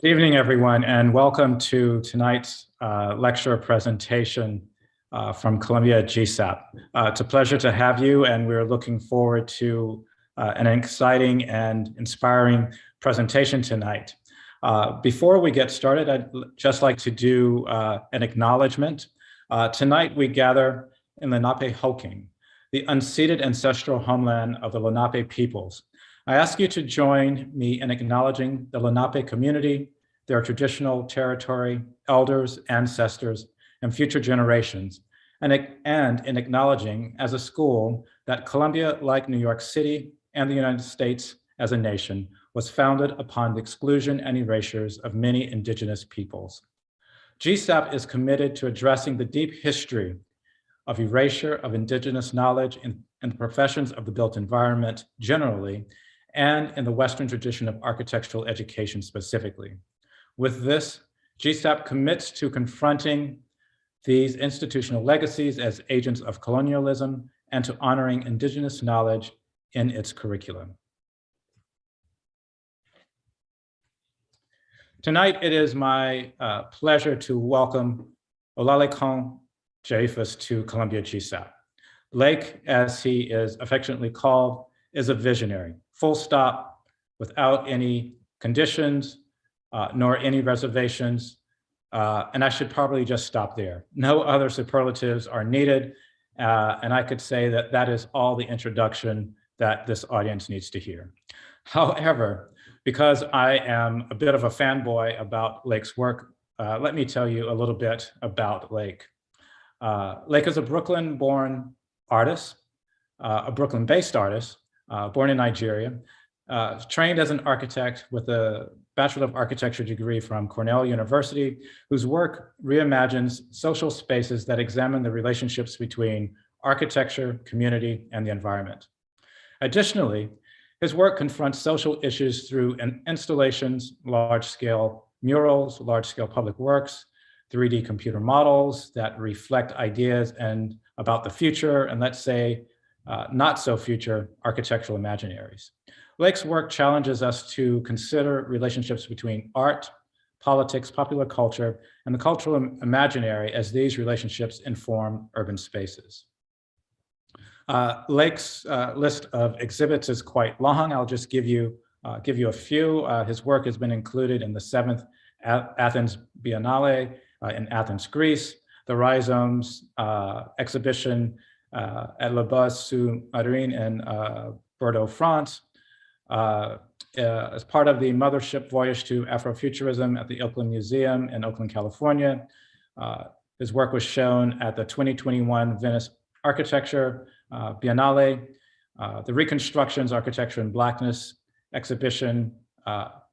Good evening, everyone, and welcome to tonight's lecture presentation from Columbia GSAPP. It's a pleasure to have you, and we're looking forward to an exciting and inspiring presentation tonight. Before we get started, I'd just like to do an acknowledgement. Tonight, we gather in Lenape-Hoking, the unceded ancestral homeland of the Lenape peoples. I ask you to join me in acknowledging the Lenape community, their traditional territory, elders, ancestors, and future generations, and in acknowledging as a school that Columbia, like New York City and the United States as a nation, was founded upon the exclusion and erasures of many indigenous peoples. GSAPP is committed to addressing the deep history of erasure of indigenous knowledge in the professions of the built environment generally, and in the Western tradition of architectural education specifically. With this, GSAPP commits to confronting these institutional legacies as agents of colonialism and to honoring indigenous knowledge in its curriculum. Tonight, it is my pleasure to welcome Olalekan Jeyifous to Columbia GSAPP. Lake, as he is affectionately called, is a visionary, full stop, without any conditions, nor any reservations. And I should probably just stop there. No other superlatives are needed. And I could say that that is all the introduction that this audience needs to hear. However, because I am a bit of a fanboy about Lake's work, let me tell you a little bit about Lake. Lake is a Brooklyn-born artist, a Brooklyn-based artist, born in Nigeria, trained as an architect with a Bachelor of Architecture degree from Cornell University, whose work reimagines social spaces that examine the relationships between architecture, community, and the environment. Additionally, his work confronts social issues through installations, large-scale murals, large-scale public works, 3D computer models that reflect ideas and about the future, and let's say, not so future architectural imaginaries. Lake's work challenges us to consider relationships between art, politics, popular culture, and the cultural imaginary as these relationships inform urban spaces. Lake's list of exhibits is quite long. I'll just give you a few. His work has been included in the 7th Athens Biennale in Athens, Greece, the Rhizomes exhibition at Le Buzz Sous-Marine in Bordeaux, France, as part of the Mothership Voyage to Afrofuturism at the Oakland Museum in Oakland, California. His work was shown at the 2021 Venice Architecture Biennale, the Reconstructions, Architecture and Blackness exhibition,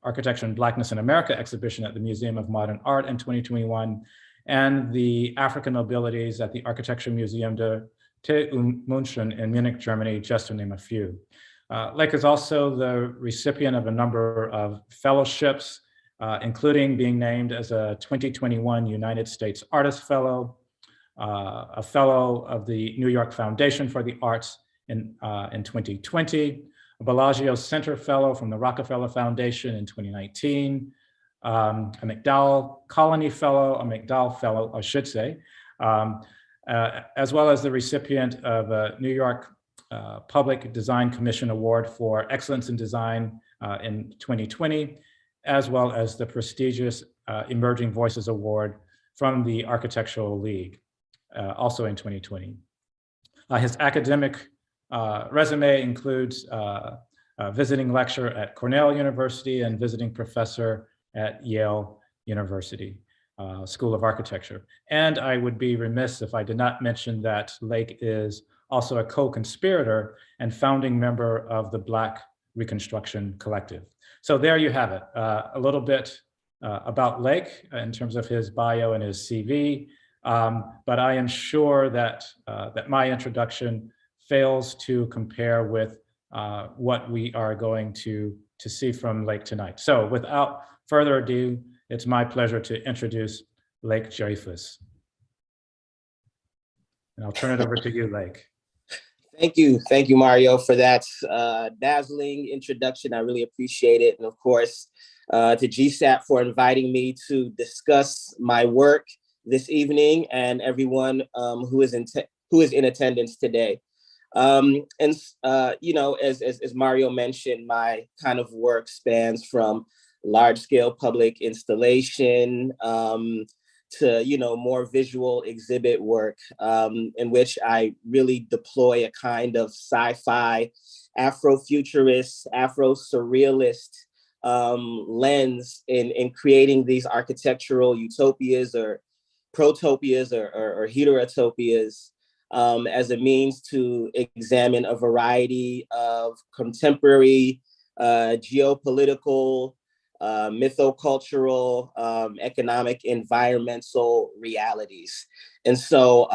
Architecture and Blackness in America exhibition at the Museum of Modern Art in 2021, and the African Mobilities at the Architecture Museum de München in Munich, Germany, just to name a few. Lake is also the recipient of a number of fellowships, including being named as a 2021 United States Artist Fellow, a Fellow of the New York Foundation for the Arts in 2020, a Bellagio Center Fellow from the Rockefeller Foundation in 2019, a McDowell Colony Fellow, a McDowell Fellow, I should say, as well as the recipient of a New York Public Design Commission Award for Excellence in Design in 2020, as well as the prestigious Emerging Voices Award from the Architectural League, also in 2020. His academic resume includes a visiting lecturer at Cornell University and visiting professor at Yale University School of Architecture. And I would be remiss if I did not mention that Lake is also a co-conspirator and founding member of the Black Reconstruction Collective. So there you have it, a little bit about Lake in terms of his bio and his CV, but I am sure that, that my introduction fails to compare with what we are going to see from Lake tonight. So without further ado, it's my pleasure to introduce Lake Jeyifous. And I'll turn it over to you, Lake. Thank you, Mario, for that dazzling introduction. I really appreciate it. And of course, to GSAPP for inviting me to discuss my work this evening, and everyone who is in attendance today. You know, as Mario mentioned, my kind of work spans from large-scale public installation to, you know, more visual exhibit work, in which I really deploy a kind of sci-fi, Afrofuturist, Afro-surrealist lens in creating these architectural utopias or protopias or heterotopias, as a means to examine a variety of contemporary geopolitical, mythocultural, economic, environmental realities. And so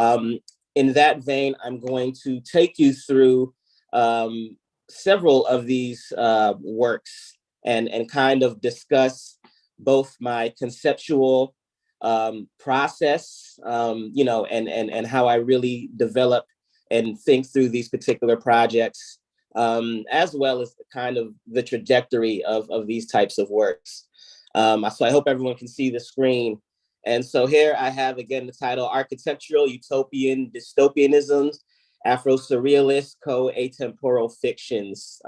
in that vein, I'm going to take you through several of these works and kind of discuss both my conceptual process, you know, and how I really develop and think through these particular projects, as well as kind of the trajectory of these types of works. So I hope everyone can see the screen. And so here I have, again, the title, Architectural Utopian Dystopianisms, Afro-Surrealist Co-Atemporal Fictions.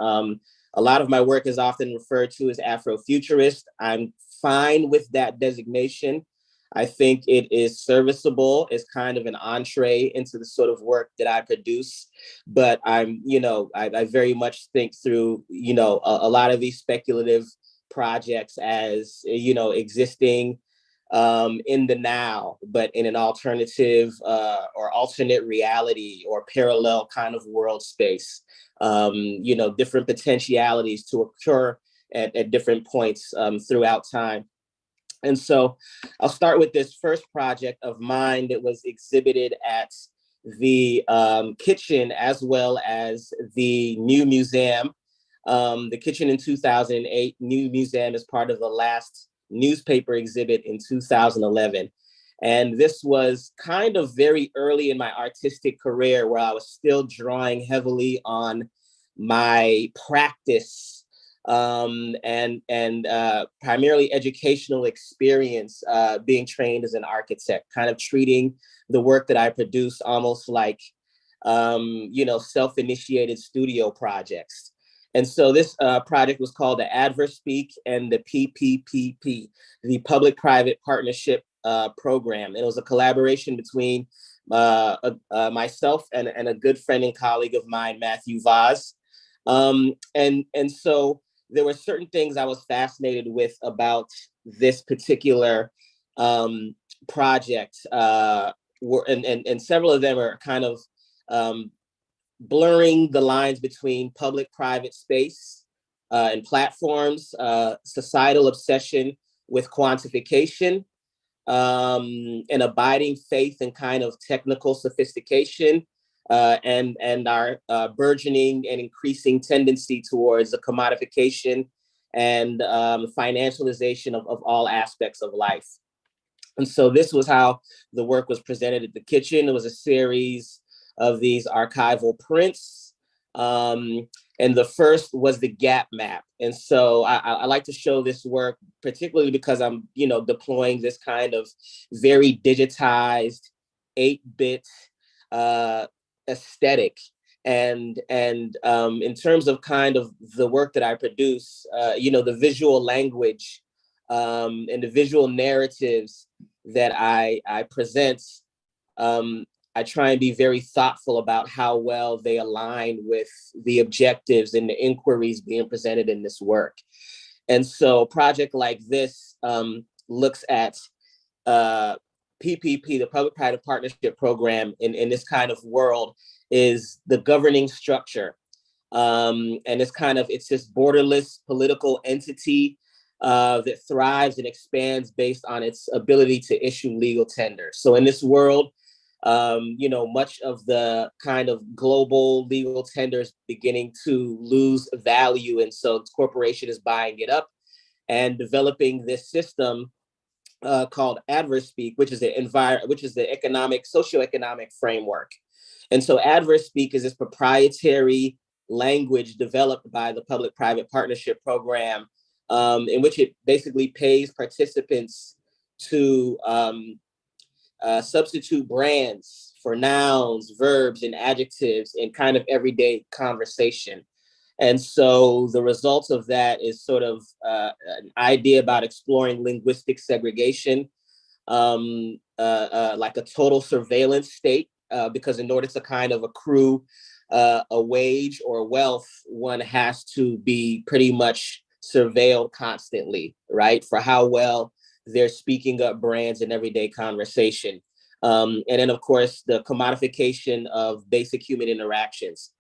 A lot of my work is often referred to as Afrofuturist. I'm fine with that designation. I think it is serviceable as kind of an entree into the sort of work that I produce. But I'm, you know, I very much think through, you know, a lot of these speculative projects as, you know, existing in the now, but in an alternative or alternate reality or parallel kind of world space. You know, different potentialities to occur at different points throughout time. And so I'll start with this first project of mine that was exhibited at the Kitchen as well as the New Museum. The Kitchen in 2008, New Museum is part of the last newspaper exhibit in 2011. And this was kind of very early in my artistic career where I was still drawing heavily on my practice and primarily educational experience, being trained as an architect, kind of treating the work that I produce almost like, you know, self-initiated studio projects. And so this project was called the AdverSpeak and the PPPP, the Public-Private Partnership Program. And it was a collaboration between myself and a good friend and colleague of mine, Matthew Vaz. And so there were certain things I was fascinated with about this particular project, and several of them are kind of blurring the lines between public-private space and platforms, societal obsession with quantification, an abiding faith and kind of technical sophistication, and our burgeoning and increasing tendency towards the commodification and financialization of all aspects of life. And so this was how the work was presented at the Kitchen. It was a series of these archival prints. And the first was the gap map. And so I like to show this work, particularly because I'm, you know, deploying this kind of very digitized 8-bit aesthetic. And in terms of kind of the work that I produce, you know, the visual language and the visual narratives that I present, I try and be very thoughtful about how well they align with the objectives and the inquiries being presented in this work. And so a project like this looks at PPP, the Public-Private Partnership Program in this kind of world is the governing structure. And it's this borderless political entity that thrives and expands based on its ability to issue legal tender. So in this world, you know, much of the kind of global legal tenders beginning to lose value. And so the corporation is buying it up and developing this system called AdverSpeak, which is the economic, socioeconomic framework. And so AdverSpeak is this proprietary language developed by the Public-Private Partnership Program in which it basically pays participants to substitute brands for nouns, verbs, and adjectives in kind of everyday conversation. And so the result of that is sort of an idea about exploring linguistic segregation, like a total surveillance state, because in order to kind of accrue a wage or wealth, one has to be pretty much surveilled constantly, right? For how well they're speaking up brands in everyday conversation. And then, of course, the commodification of basic human interactions.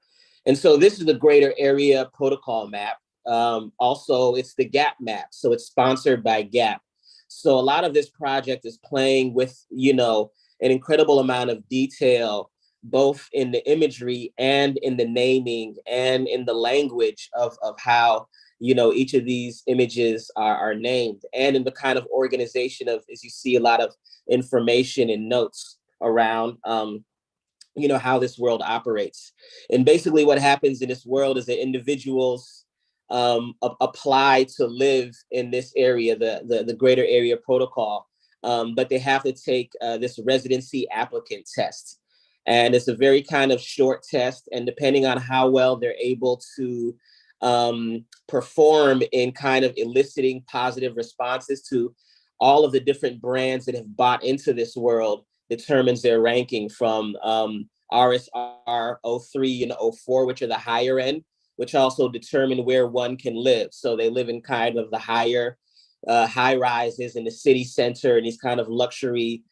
And so this is the greater area protocol map. Also, it's the GSAPP map. So it's sponsored by GSAPP. So a lot of this project is playing with, you know, an incredible amount of detail, both in the imagery and in the naming and in the language of how, you know, each of these images are named, and in the kind of organization of, as you see, a lot of information and notes around, you know, how this world operates. And basically what happens in this world is that individuals apply to live in this area, the greater area protocol, but they have to take this residency applicant test. And it's a very kind of short test, and depending on how well they're able to perform in kind of eliciting positive responses to all of the different brands that have bought into this world, determines their ranking from RSR 03 and 04, which are the higher end, which also determine where one can live. So they live in kind of the higher high rises in the city center and these kind of luxury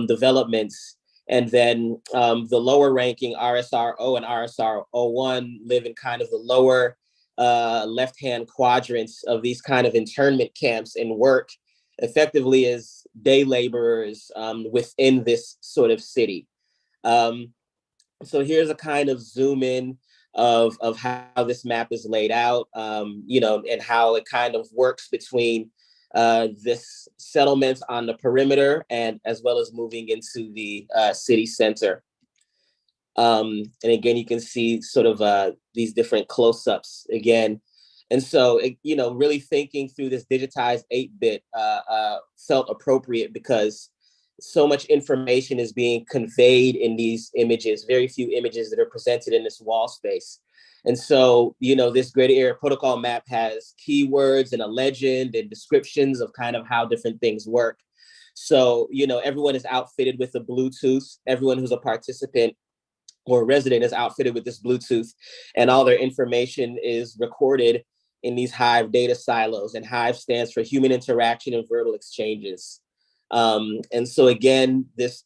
developments. And then the lower ranking RSR 0 and RSR 01 live in kind of the lower left-hand quadrants of these kind of internment camps and work effectively as day laborers within this sort of city. So here's a kind of zoom in of how this map is laid out, you know, and how it kind of works between this settlement on the perimeter and as well as moving into the city center. And again, you can see sort of these different close-ups again. And so, you know, really thinking through this digitized 8-bit felt appropriate because so much information is being conveyed in these images, very few images that are presented in this wall space. And so, you know, this greater area protocol map has keywords and a legend and descriptions of kind of how different things work. So, you know, everyone is outfitted with a Bluetooth. Everyone who's a participant or resident is outfitted with this Bluetooth, and all their information is recorded in these Hive data silos. And Hive stands for human interaction and verbal exchanges. And so again, this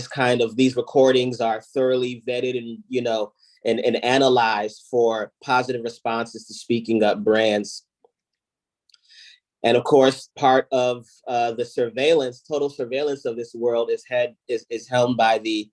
kind of, these recordings are thoroughly vetted and, you know, and analyzed for positive responses to speaking up brands. And of course, part of the surveillance, total surveillance of this world is helmed by the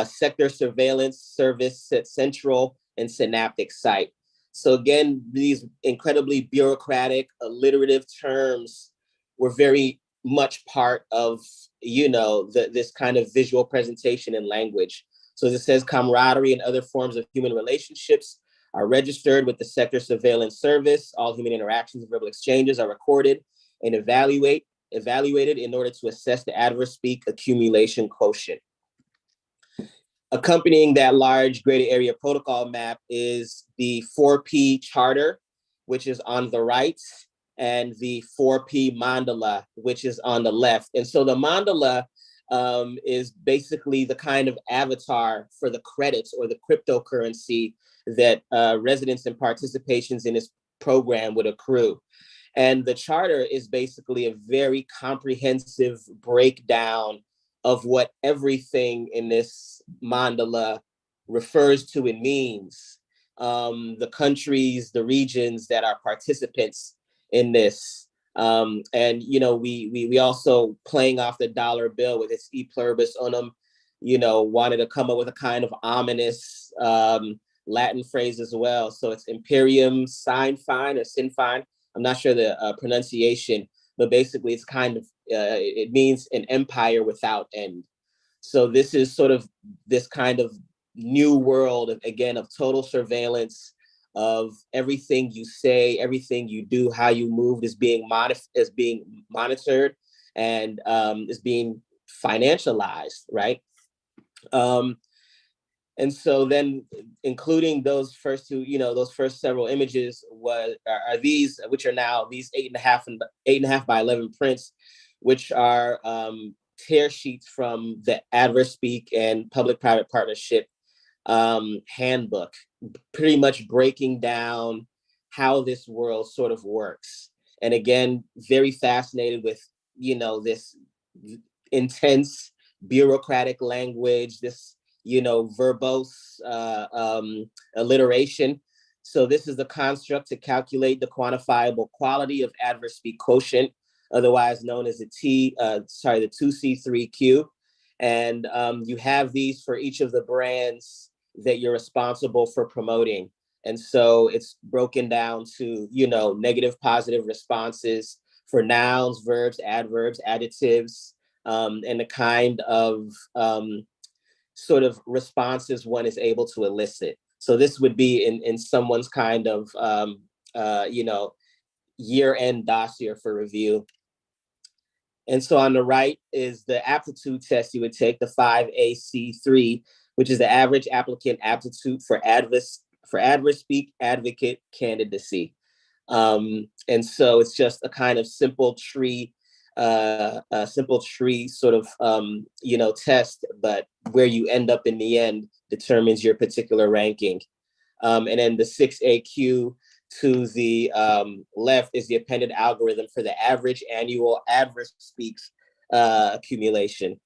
Sector Surveillance Service Central and Synaptic Site. So again, these incredibly bureaucratic, alliterative terms were very much part of, you know, this kind of visual presentation and language. So as it says, camaraderie and other forms of human relationships are registered with the Sector Surveillance Service. All human interactions and verbal exchanges are recorded and evaluated in order to assess the adverse speak accumulation quotient. Accompanying that large greater area protocol map is the 4P charter, which is on the right, and the 4P mandala, which is on the left. And so the mandala is basically the kind of avatar for the credits or the cryptocurrency that residents and participations in this program would accrue. And the charter is basically a very comprehensive breakdown of what everything in this mandala refers to and means. The countries, the regions that are participants in this. And, you know, we also, playing off the dollar bill with its e pluribus unum, you know, wanted to come up with a kind of ominous Latin phrase as well. So it's imperium sine fine or sin fine. I'm not sure the pronunciation, but basically it's kind of, it means an empire without end. So this is sort of this kind of new world, again, of total surveillance, of everything you say, everything you do, how you move is being monitored and is being financialized, right? And so then including those first two, those first several images are these, which are now these 8.5 by 11 prints, which are tear sheets from the Adverse Speak and Public-Private Partnership handbook, pretty much breaking down how this world sort of works. And again, very fascinated with, this intense bureaucratic language, this, verbose alliteration. So this is the construct to calculate the quantifiable quality of adverse speak quotient, otherwise known as the 2C3Q. And you have these for each of the brands that you're responsible for promoting. And so it's broken down to, negative, positive responses for nouns, verbs, adverbs, adjectives, and the kind of sort of responses one is able to elicit. So this would be in someone's kind of, year-end dossier for review. And so on the right is the aptitude test you would take, the 5AC3, which is the average applicant aptitude for adverse speak advocate candidacy. And so it's just a kind of simple tree sort of, test, but where you end up in the end determines your particular ranking. And then the 6AQ to the left is the appended algorithm for the average annual adverse speaks accumulation.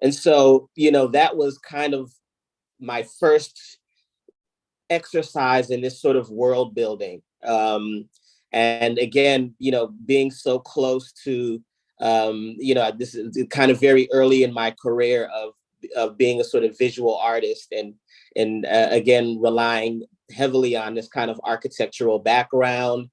And so, that was kind of my first exercise in this sort of world building. And again, being so close to, this is kind of very early in my career of being a sort of visual artist and again, relying heavily on this kind of architectural background,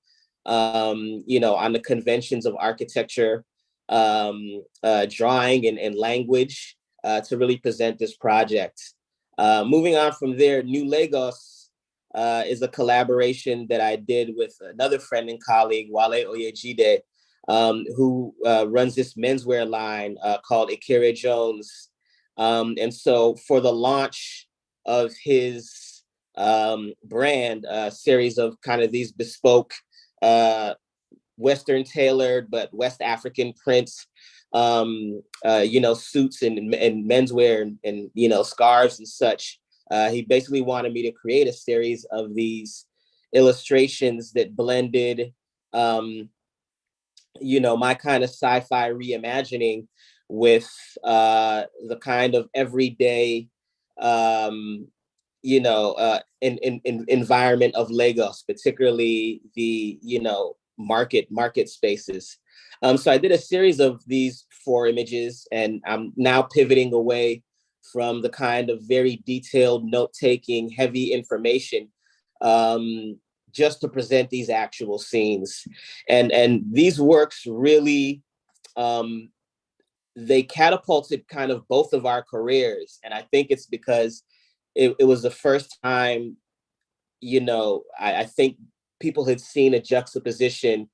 on the conventions of architecture, drawing and language to really present this project. Moving on from there, New Lagos is a collaboration that I did with another friend and colleague, Wale Oyejide, who runs this menswear line called Ikere Jones. And so for the launch of his brand, a series of kind of these bespoke Western tailored, but West African prints, suits and menswear and scarves and such. He basically wanted me to create a series of these illustrations that blended, my kind of sci-fi reimagining with the kind of everyday, environment of Lagos, particularly the, market spaces. So I did a series of these 4 images, and I'm now pivoting away from the kind of very detailed note-taking, heavy information, just to present these actual scenes. And these works really, they catapulted kind of both of our careers. And I think it's because it was the first time, I think people had seen a juxtaposition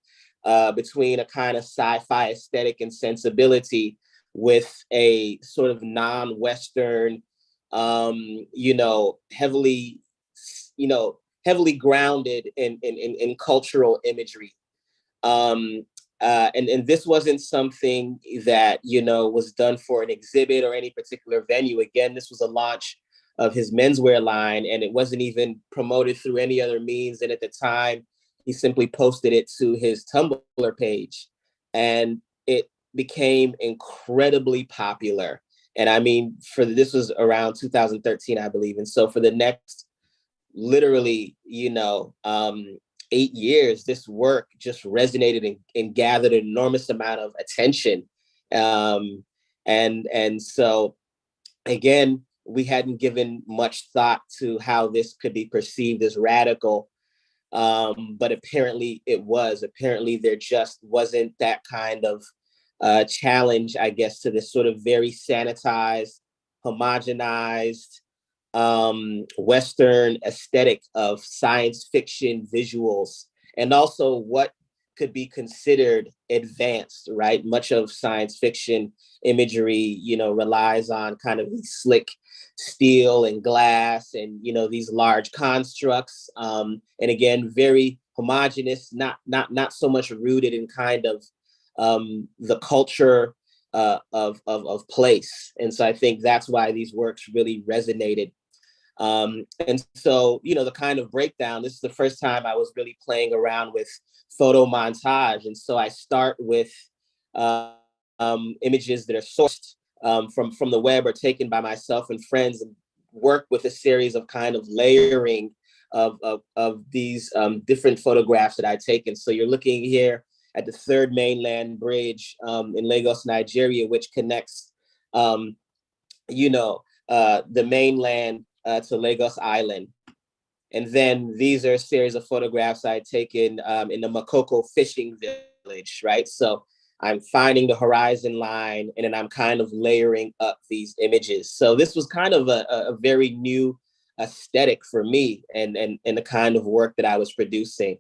between a kind of sci-fi aesthetic and sensibility with a sort of non-Western, heavily grounded in cultural imagery. And this wasn't something that, was done for an exhibit or any particular venue. Again, this was a launch of his menswear line, and it wasn't even promoted through any other means. And at the time, he simply posted it to his Tumblr page, and it became incredibly popular. And I mean, this was around 2013, I believe. And so for the next, literally, 8 years, this work just resonated and gathered an enormous amount of attention. And so, again, we hadn't given much thought to how this could be perceived as radical. But apparently it was. Apparently there just wasn't that kind of challenge, I guess, to this sort of very sanitized, homogenized, Western aesthetic of science fiction visuals, and also what could be considered advanced, right? Much of science fiction imagery, relies on kind of these slick steel and glass and, these large constructs. And again, very homogeneous, not so much rooted in kind of the culture of place. And so I think that's why these works really resonated. And so, the kind of breakdown, this is the first time I was really playing around with photo montage. And so I start with images that are sourced from the web or taken by myself and friends, and work with a series of kind of layering of these different photographs that I've taken. So you're looking here at the third mainland bridge in Lagos, Nigeria, which connects, the mainland to Lagos Island. And then these are a series of photographs I'd taken in the Makoko fishing village, right? So I'm finding the horizon line, and then I'm kind of layering up these images. So this was kind of a very new aesthetic for me and the kind of work that I was producing.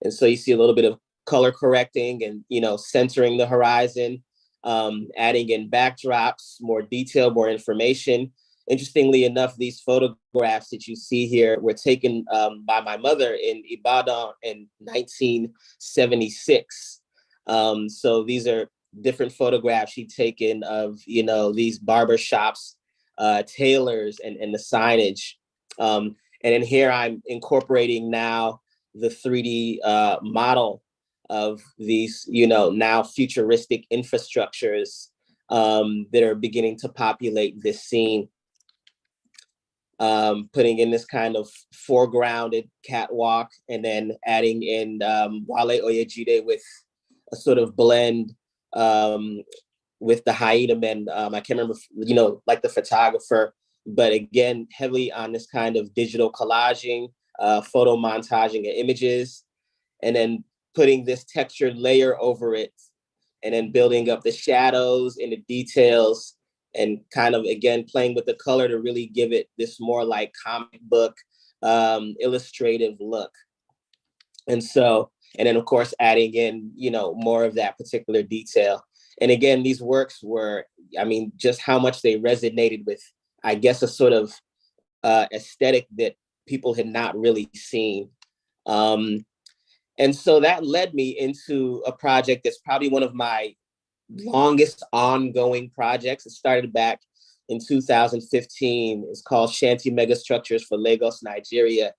And so you see a little bit of color correcting and, centering the horizon, adding in backdrops, more detail, more information. Interestingly enough, these photographs that you see here were taken by my mother in Ibadan in 1976. So these are different photographs she'd taken of, these barber shops, tailors, and the signage. And then here I'm incorporating now the 3D model of these, now futuristic infrastructures that are beginning to populate this scene. Putting in this kind of foregrounded catwalk, and then adding in Wale Oyejide with a sort of blend with the hyena men. I can't remember, like the photographer, but again, heavily on this kind of digital collaging, photo montaging of images, and then putting this textured layer over it, and then building up the shadows and the details, and kind of, again, playing with the color to really give it this more like comic book illustrative look. And so, and then of course, adding in, more of that particular detail. And again, these works were, just how much they resonated with, I guess, a sort of aesthetic that people had not really seen. And so that led me into a project that's probably one of my longest ongoing projects. It started back in 2015. It's called Shanty Megastructures for Lagos, Nigeria.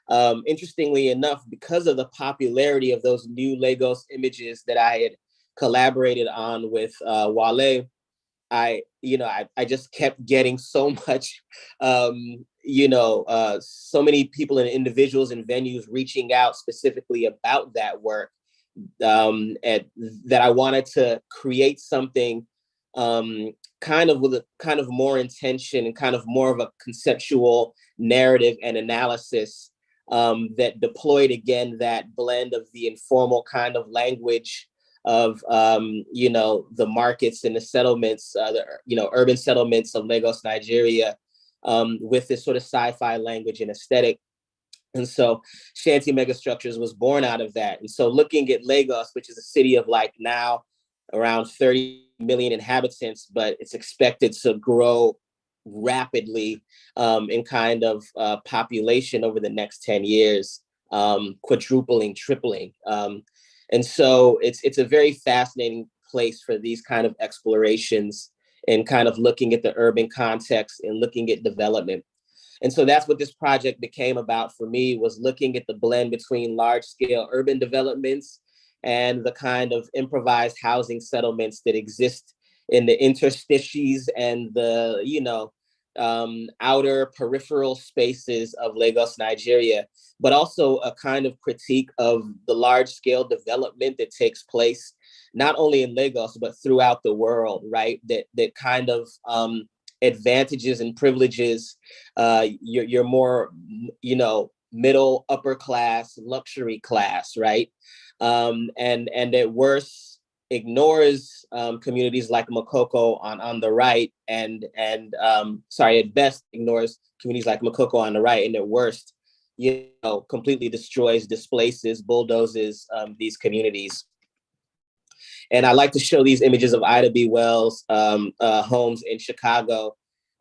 Interestingly enough, because of the popularity of those new Lagos images that I had collaborated on with Wale, I just kept getting so much, so many people and individuals and venues reaching out specifically about that work, and that I wanted to create something kind of with a kind of more intention and kind of more of a conceptual narrative and analysis that deployed, again, that blend of the informal kind of language of, the markets and the settlements, urban settlements of Lagos, Nigeria, with this sort of sci-fi language and aesthetic. And so Shanty Megastructures was born out of that. And so looking at Lagos, which is a city of like now around 30 million inhabitants, but it's expected to grow rapidly in kind of population over the next 10 years, quadrupling, tripling. And so it's a very fascinating place for these kind of explorations and kind of looking at the urban context and looking at development. And so that's what this project became about for me, was looking at the blend between large scale urban developments and the kind of improvised housing settlements that exist in the interstices and the, outer peripheral spaces of Lagos, Nigeria, but also a kind of critique of the large scale development that takes place, not only in Lagos, but throughout the world, right? That kind of advantages and privileges your more, middle, upper class, luxury class, right? And at worst, ignores communities like Makoko on the right, and at best ignores communities like Makoko on the right, and at worst, completely destroys, displaces, bulldozes these communities. And I like to show these images of Ida B. Wells' homes in Chicago,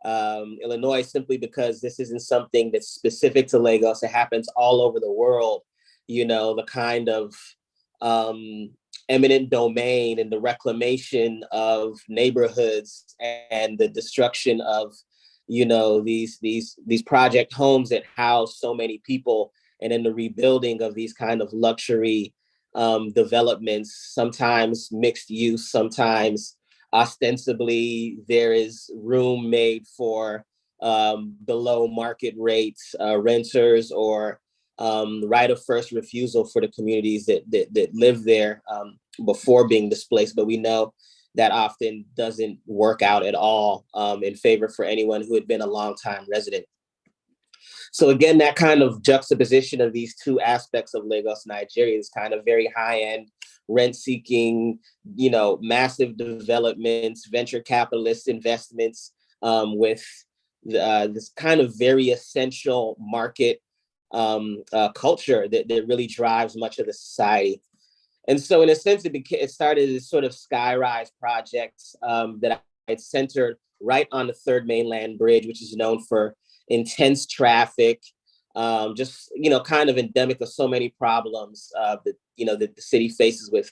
Illinois, simply because this isn't something that's specific to Lagos. It happens all over the world. The kind of eminent domain and the reclamation of neighborhoods and the destruction of, these project homes that house so many people, and then the rebuilding of these kind of luxury developments, sometimes mixed use, sometimes ostensibly there is room made for below market rates renters, or right of first refusal for the communities that live there before being displaced. But we know that often doesn't work out at all in favor for anyone who had been a long-time resident. So again, that kind of juxtaposition of these two aspects of Lagos, Nigeria, is kind of very high-end, rent-seeking, massive developments, venture capitalist investments with this kind of very essential market culture that really drives much of the society. And so in a sense, it started as sort of skyrise projects that I had centered right on the Third Mainland Bridge, which is known for intense traffic, just, kind of endemic of so many problems that the city faces with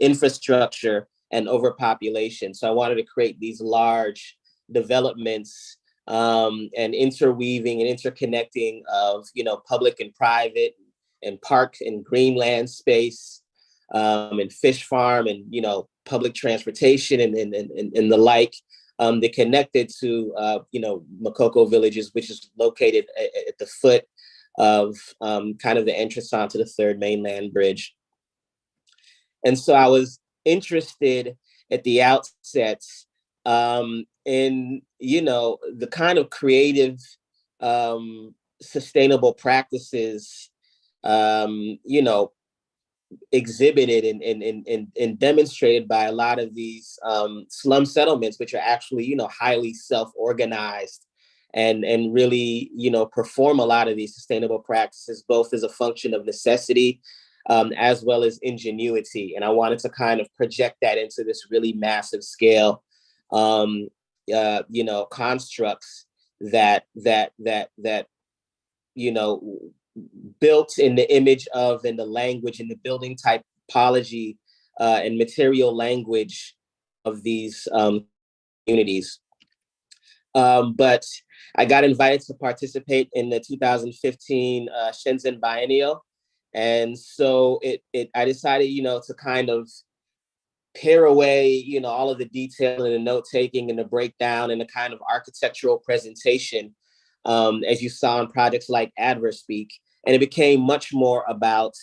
infrastructure and overpopulation. So I wanted to create these large developments and interweaving and interconnecting of, public and private and park and greenland space and fish farm and, public transportation and the like. They connected to, Makoko villages, which is located at the foot of kind of the entrance onto the Third Mainland Bridge. And so I was interested at the outset in, the kind of creative, sustainable practices, exhibited and demonstrated by a lot of these slum settlements, which are actually, highly self-organized and really, perform a lot of these sustainable practices, both as a function of necessity as well as ingenuity. And I wanted to kind of project that into this really massive scale, constructs that built in the image of, and the language and the building typology and material language of these communities. But I got invited to participate in the 2015 Shenzhen Biennial. And so I decided, to kind of pare away, all of the detail and the note-taking and the breakdown and the kind of architectural presentation, as you saw in projects like Adverspeak. And it became much more about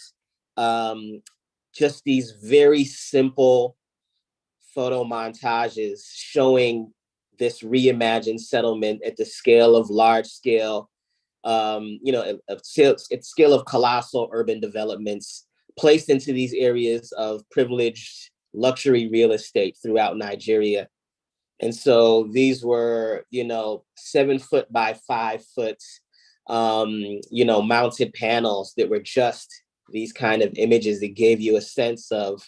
just these very simple photo montages showing this reimagined settlement at the scale of large scale, scale of colossal urban developments placed into these areas of privileged luxury real estate throughout Nigeria. And so these were, 7 foot by 5 foot, mounted panels that were just these kind of images that gave you a sense of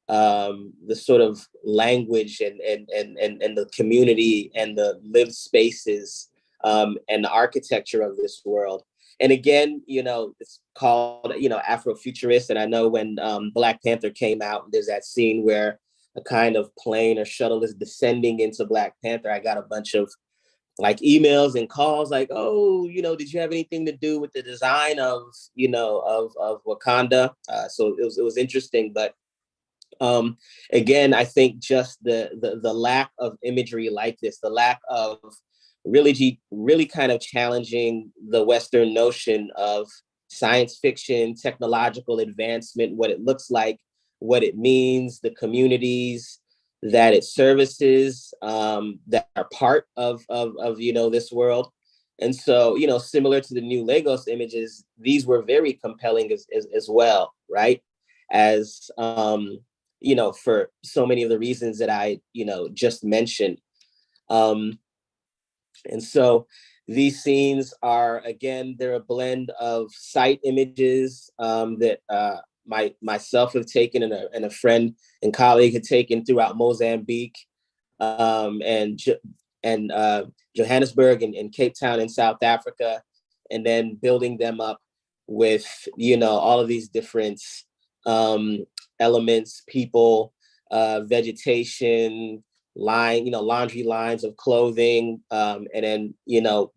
the sort of language and the community and the lived spaces and the architecture of this world. And again, it's called, Afrofuturist. And I know when Black Panther came out, there's that scene where a kind of plane or shuttle is descending into Black Panther. I got a bunch of like emails and calls like, oh, did you have anything to do with the design of Wakanda? So it was interesting. But again, I think just the lack of imagery like this, the lack of really kind of challenging the Western notion of science fiction, technological advancement, what it looks like, what it means, the communities that it services that are part of this world. And so, similar to the new Lagos images, these were very compelling as well, right? As for so many of the reasons that I, just mentioned. And so these scenes are, again, they're a blend of site images that myself have taken and a friend and colleague had taken throughout Mozambique and Johannesburg and Cape Town in South Africa, and then building them up with, all of these different elements, people, vegetation, laundry lines of clothing, and then,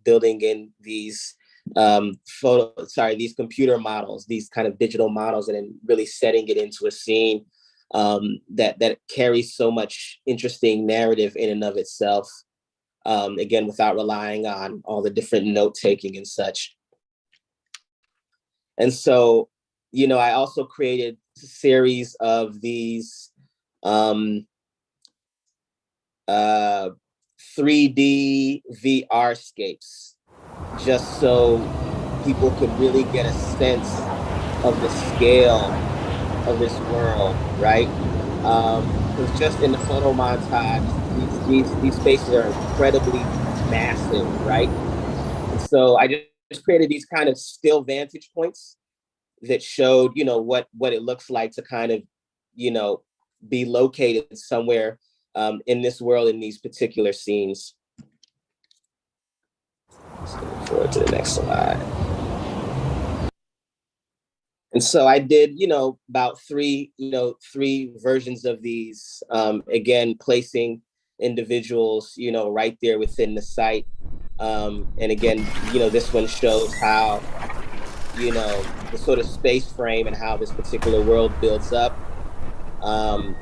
building in these these computer models, these kind of digital models, and then really setting it into a scene that carries so much interesting narrative in and of itself. Again, without relying on all the different note taking and such. And so, I also created a series of these 3D VR scapes, just so people could really get a sense of the scale of this world, right? Because just in the photo montage, these spaces are incredibly massive, right? And so I just created these kind of still vantage points that showed, what it looks like to kind of, be located somewhere in this world, in these particular scenes. Let's go forward to the next slide. And so I did, about three versions of these, again, placing individuals, right there within the site. And again, this one shows how, the sort of space frame and how this particular world builds up, and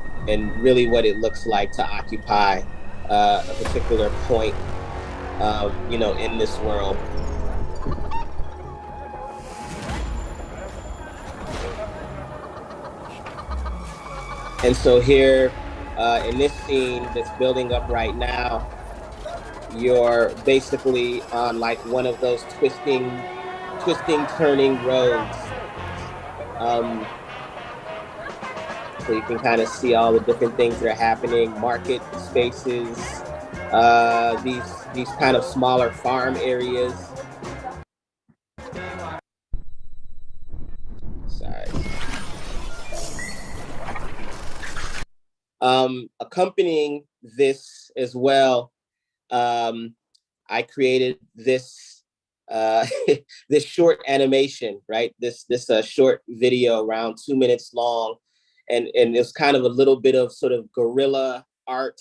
really what it looks like to occupy a particular point, in this world. And so here, in this scene that's building up right now, you're basically on like one of those twisting, turning roads. So you can kind of see all the different things that are happening, market spaces, these kind of smaller farm areas. Sorry. Accompanying this as well, I created this this short animation, right? This short video around 2 minutes long, and it's kind of a little bit of sort of guerrilla art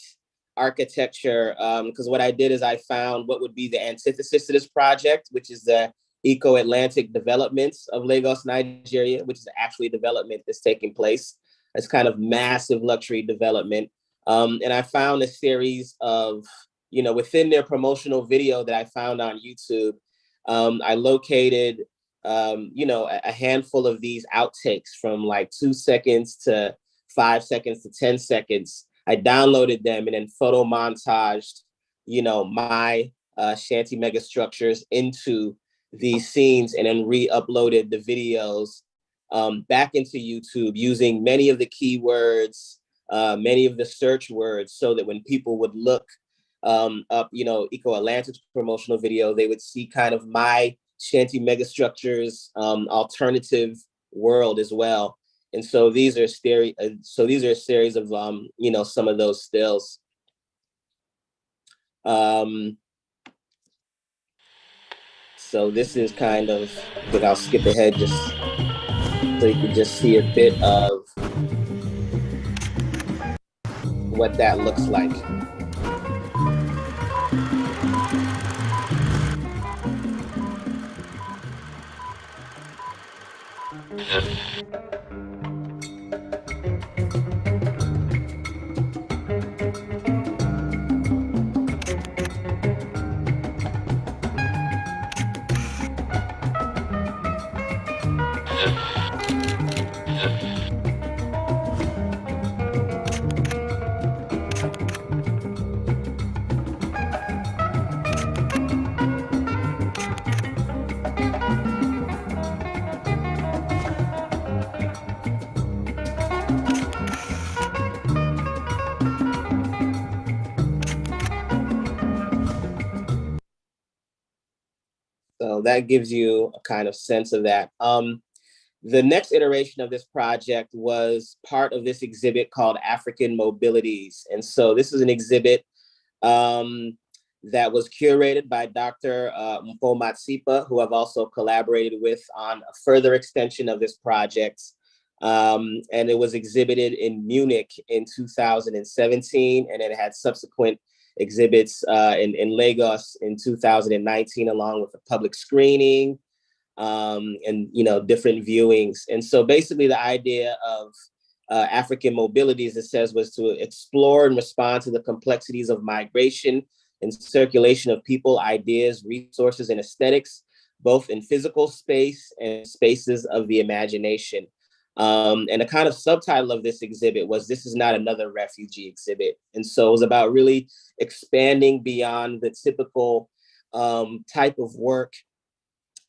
architecture, because what I did is I found what would be the antithesis to this project, which is the Eco-Atlantic developments of Lagos, Nigeria, which is actually a development that's taking place. It's kind of massive luxury development. And I found a series of, within their promotional video that I found on YouTube, I located, a handful of these outtakes from like 2 seconds to 5 seconds to 10 seconds. I downloaded them and then photo montaged, my Shanty megastructures into these scenes, and then re-uploaded the videos back into YouTube using many of the keywords, many of the search words, so that when people would look up, Eco-Atlantic's promotional video, they would see kind of my Shanty megastructures alternative world as well. And so these are a series of some of those stills. So this is kind of, I think I'll skip ahead just so you can just see a bit of what that looks like. So that gives you a kind of sense of that. The next iteration of this project was part of this exhibit called African Mobilities. And so this is an exhibit that was curated by Dr. Mpo Matsipa, who I've also collaborated with on a further extension of this project. And it was exhibited in Munich in 2017, and it had subsequent exhibits in Lagos in 2019, along with a public screening and different viewings. And so basically the idea of African mobilities, it says, was to explore and respond to the complexities of migration and circulation of people, ideas, resources, and aesthetics, both in physical space and spaces of the imagination. And the kind of subtitle of this exhibit was, "This is not another refugee exhibit." And so it was about really expanding beyond the typical type of work,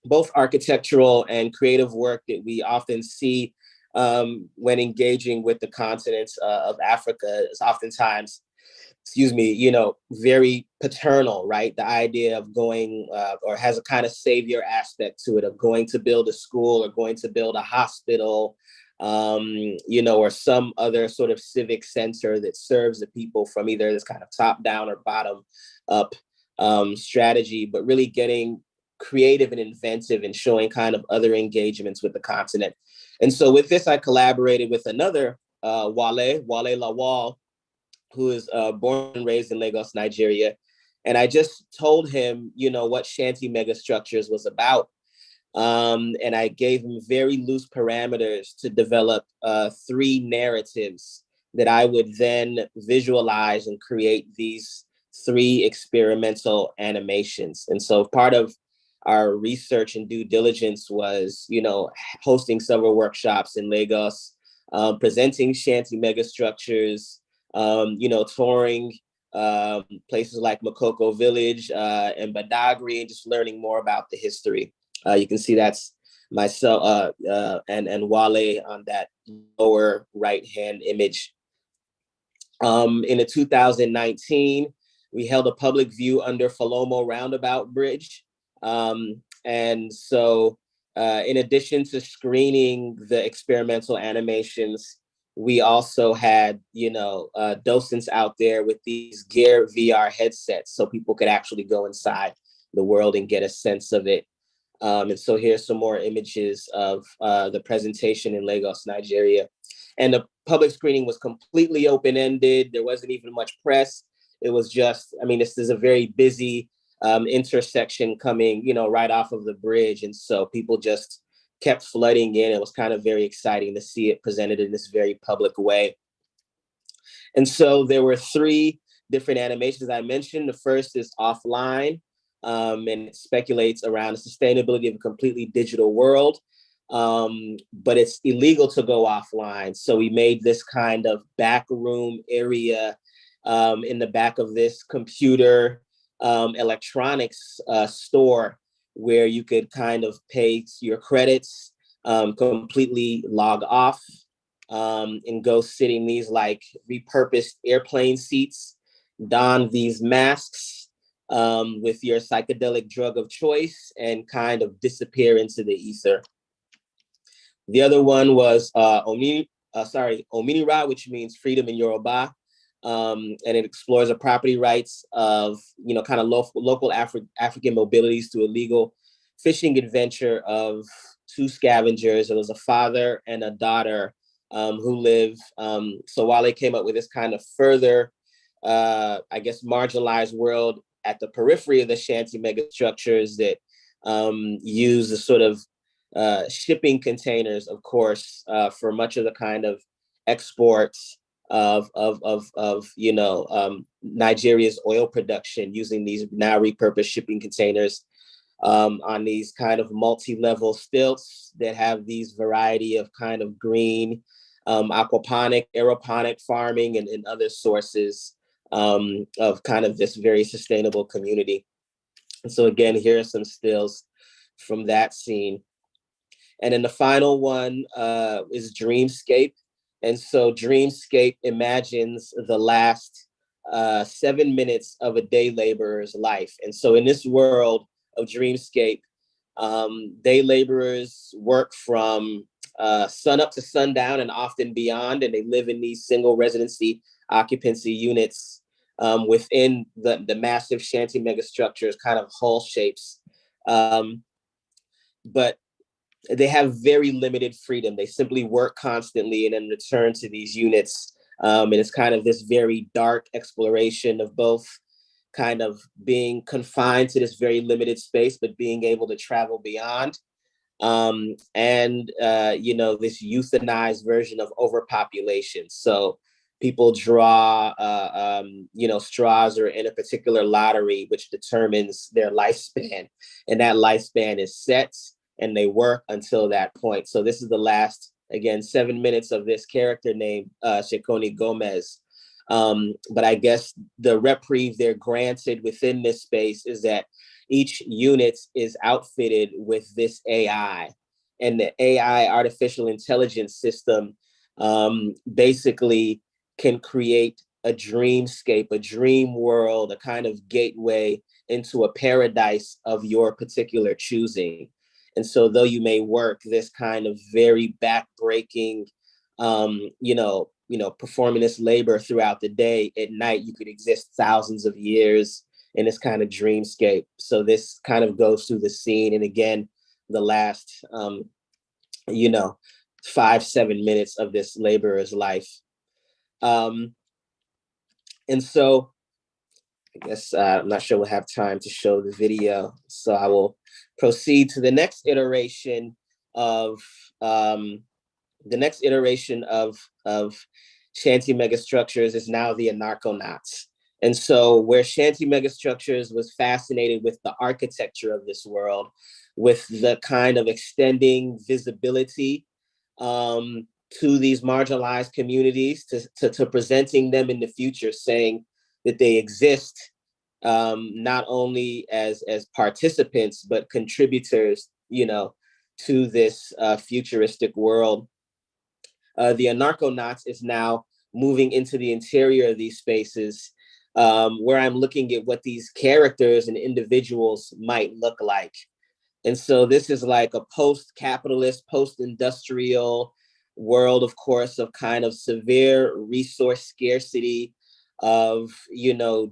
both architectural and creative work, that we often see when engaging with the continents of Africa. Is oftentimes, very paternal, right? The idea of going or has a kind of savior aspect to it, of going to build a school or going to build a hospital, or some other sort of civic center that serves the people from either this kind of top down or bottom up strategy, but really getting creative and inventive and showing kind of other engagements with the continent. And so with this, I collaborated with another Wale Lawal, who is born and raised in Lagos, Nigeria. And I just told him, what Shanty megastructures was about. And I gave him very loose parameters to develop 3 narratives that I would then visualize and create these 3 experimental animations. And so part of our research and due diligence was, hosting several workshops in Lagos, presenting Shanty megastructures, touring places like Makoko Village and Badagry, and just learning more about the history. You can see that's myself and Wale on that lower right-hand image. In 2019, we held a public view under Falomo Roundabout Bridge. And so in addition to screening the experimental animations, we also had, docents out there with these Gear VR headsets, so people could actually go inside the world and get a sense of it. And so here's some more images of the presentation in Lagos, Nigeria. And the public screening was completely open-ended. There wasn't even much press. It was just, this is a very busy intersection coming, right off of the bridge. And so people just kept flooding in. It was kind of very exciting to see it presented in this very public way. And so there were 3 different animations I mentioned. The first is Offline, and it speculates around the sustainability of a completely digital world, but it's illegal to go offline. So we made this kind of back room area in the back of this computer electronics store, where you could kind of pay your credits, completely log off, and go sit in these like repurposed airplane seats, don these masks with your psychedelic drug of choice, and kind of disappear into the ether. The other one was Ominira, which means freedom in Yoruba. And it explores the property rights of, kind of local African mobilities to a legal fishing adventure of 2 scavengers. It was a father and a daughter who live. So Wale came up with this kind of further, marginalized world at the periphery of the Shanty megastructures that use the sort of shipping containers, of course, for much of the kind of exports of Nigeria's oil production, using these now repurposed shipping containers on these kind of multi-level stilts that have these variety of kind of green, aquaponic, aeroponic farming and other sources of kind of this very sustainable community. And so again, here are some stills from that scene. And then the final one is Dreamscape. And so Dreamscape imagines the last 7 minutes of a day laborer's life. And so in this world of Dreamscape, Day laborers work from sun up to sundown and often beyond, and they live in these single residency occupancy units within the massive shanty megastructures, kind of hull shapes. But they have very limited freedom. They simply work constantly and then return to these units. And it's kind of this very dark exploration of both kind of being confined to this very limited space, but being able to travel beyond. And this euthanized version of overpopulation. So people draw, straws are in a particular lottery, which determines their lifespan. And that lifespan is set and they work until that point. So this is the last, again, 7 minutes of this character named Shekoni Gomez. But I guess the reprieve they're granted within this space is that each unit is outfitted with this AI, and the AI artificial intelligence system basically can create a dreamscape, a dream world, a kind of gateway into a paradise of your particular choosing. And so though you may work this kind of very backbreaking, performing this labor throughout the day, at night you could exist thousands of years in this kind of dreamscape. So this kind of goes through the scene. And again, the last, 5-7 minutes of this laborer's life. And so I guess I'm not sure we'll have time to show the video. So I will proceed to the next iteration of Shanty megastructures is now the Anarcho-Knots. And so where Shanty megastructures was fascinated with the architecture of this world, with the kind of extending visibility to these marginalized communities, to presenting them in the future, saying that they exist not only as participants, but contributors, to this futuristic world. The Anarcho-Knots is now moving into the interior of these spaces, where I'm looking at what these characters and individuals might look like. And so this is like a post-capitalist, post-industrial world, of course, of kind of severe resource scarcity, of,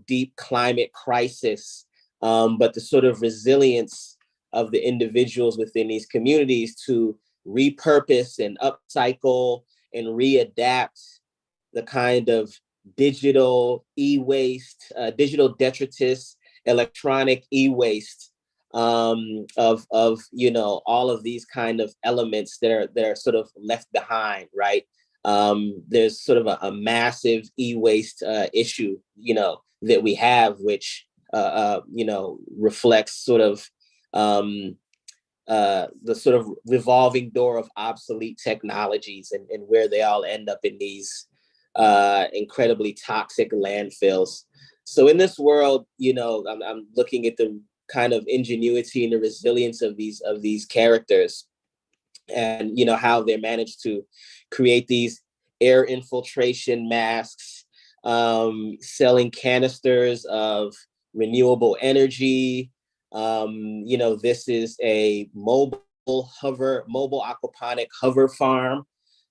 deep climate crisis, but the sort of resilience of the individuals within these communities to repurpose and upcycle and readapt the kind of digital e-waste, digital detritus, electronic e-waste, of all of these kind of elements that are sort of left behind, right? There's sort of a massive e-waste issue, that we have, which reflects sort of the sort of revolving door of obsolete technologies and where they all end up in these incredibly toxic landfills. So in this world, I'm looking at the kind of ingenuity and the resilience of these characters, and how they managed to create these air infiltration masks, selling canisters of renewable energy. This is a mobile aquaponic hover farm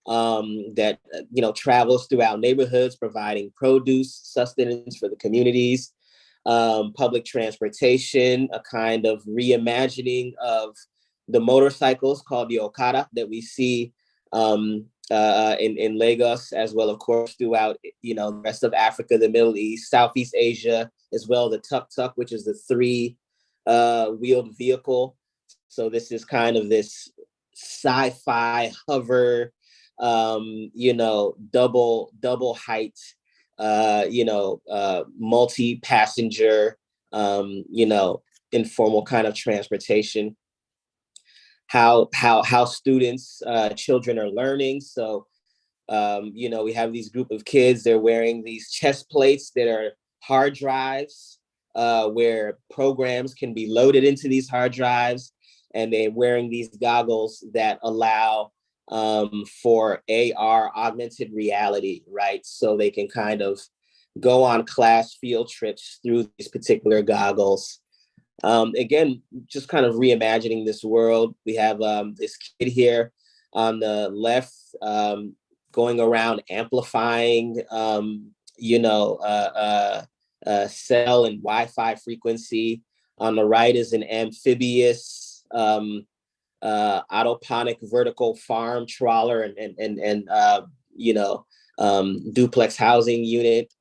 that travels throughout neighborhoods, providing produce, sustenance for the communities. Public transportation, a kind of reimagining of the motorcycles called the Okada that we see in Lagos, as well, of course, throughout the rest of Africa, the Middle East, Southeast Asia, as well, the tuk-tuk, which is the three-wheeled vehicle. So this is kind of this sci-fi hover, double height, multi-passenger, informal kind of transportation. How students, children are learning. So, we have these group of kids, they're wearing these chest plates that are hard drives, where programs can be loaded into these hard drives, and they're wearing these goggles that allow for AR, augmented reality, right? So they can kind of go on class field trips through these particular goggles. Again, just kind of reimagining this world. We have this kid here on the left going around amplifying, cell and Wi-Fi frequency. On the right is an amphibious autoponic vertical farm trawler and duplex housing unit.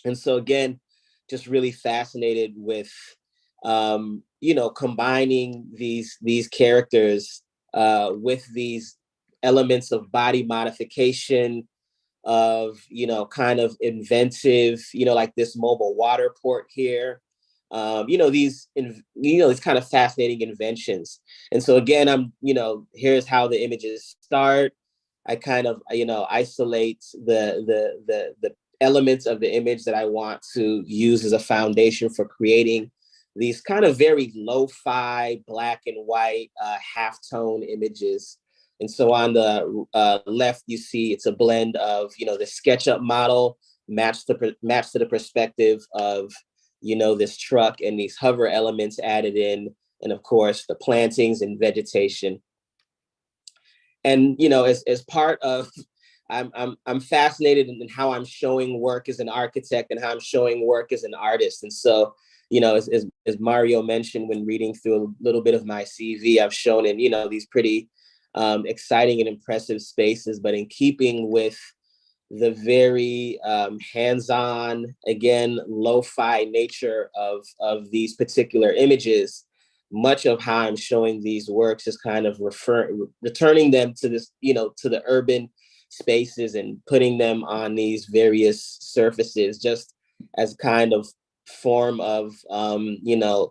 And so again, just really fascinated with combining these characters with these elements of body modification, of kind of inventive, like this mobile water port here. These kind of fascinating inventions. And so again, here's how the images start. I kind of isolate the elements of the image that I want to use as a foundation for creating these kind of very lo-fi black and white halftone images. And so on the left, you see it's a blend of the SketchUp model matched to the perspective of this truck and these hover elements added in, and of course the plantings and vegetation. And as part of, I'm fascinated in how I'm showing work as an architect and how I'm showing work as an artist. And so as Mario mentioned when reading through a little bit of my CV, I've shown in these pretty exciting and impressive spaces, but in keeping with the very hands-on, again, lo-fi nature of these particular images, much of how I'm showing these works is kind of returning them to this, to the urban spaces and putting them on these various surfaces, just as kind of form of,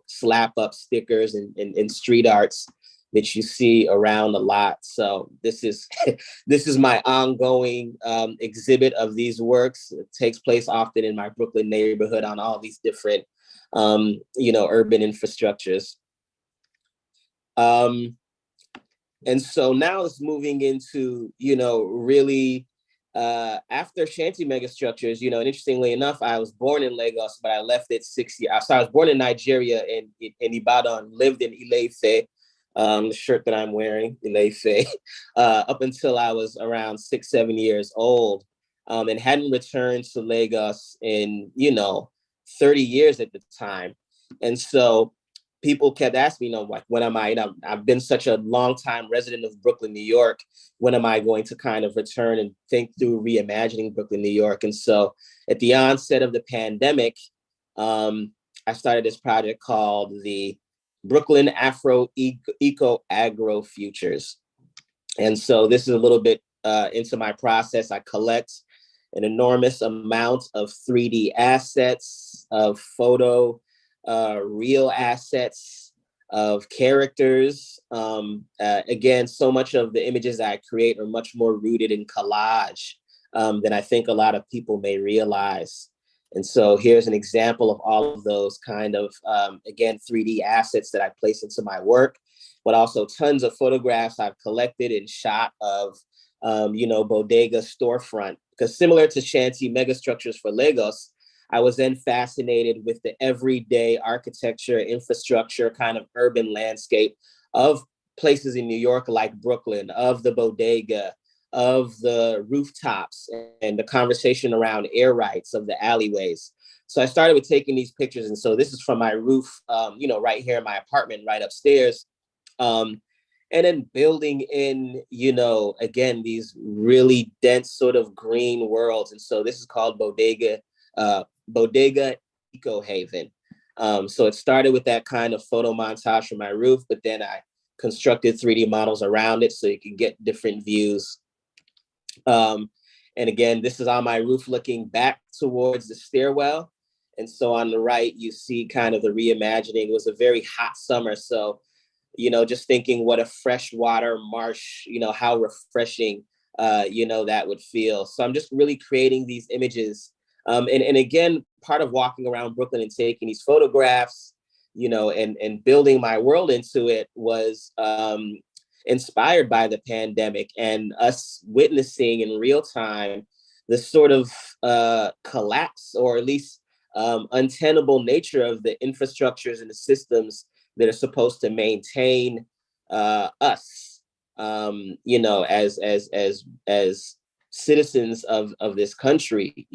slap up stickers and street arts that you see around a lot. So this is this is my ongoing exhibit of these works. It takes place often in my Brooklyn neighborhood on all these different, urban infrastructures. And so now it's moving into, really after Shanty megastructures, and interestingly enough, I was born in Lagos, but I left it 6 years. So I was born in Nigeria in Ibadan, lived in Ile-Ife, the shirt that I'm wearing, Ile-Ife, up until I was around 6-7 years old, and hadn't returned to Lagos in, 30 years at the time. And so people kept asking me, like, when am I, I've been such a long time resident of Brooklyn, New York. When am I going to kind of return and think through reimagining Brooklyn, New York? And so at the onset of the pandemic, I started this project called the Brooklyn afro-eco agro futures. And so this is a little bit into my process. I collect an enormous amount of 3D assets, of photo, real assets, of characters. Again, so much of the images that I create are much more rooted in collage than I think a lot of people may realize. And so here's an example of all of those kind of, again, 3D assets that I place into my work, but also tons of photographs I've collected and shot of, bodega storefront. Because similar to Shanty megastructures for Lagos, I was then fascinated with the everyday architecture, infrastructure, kind of urban landscape of places in New York like Brooklyn, of the bodega, of the rooftops, and the conversation around air rights of the alleyways. So I started with taking these pictures. And so this is from my roof, right here in my apartment, right upstairs. And then building in, again, these really dense sort of green worlds. And so this is called Bodega Eco Haven. So it started with that kind of photo montage from my roof, but then I constructed 3D models around it so you can get different views. And again, this is on my roof looking back towards the stairwell. And so on the right, you see kind of the reimagining. It was a very hot summer. So, just thinking what a freshwater marsh, how refreshing, that would feel. So I'm just really creating these images. And again, part of walking around Brooklyn and taking these photographs, and building my world into it was inspired by the pandemic and us witnessing in real time this sort of collapse, or at least untenable nature of the infrastructures and the systems that are supposed to maintain us, as citizens of this country,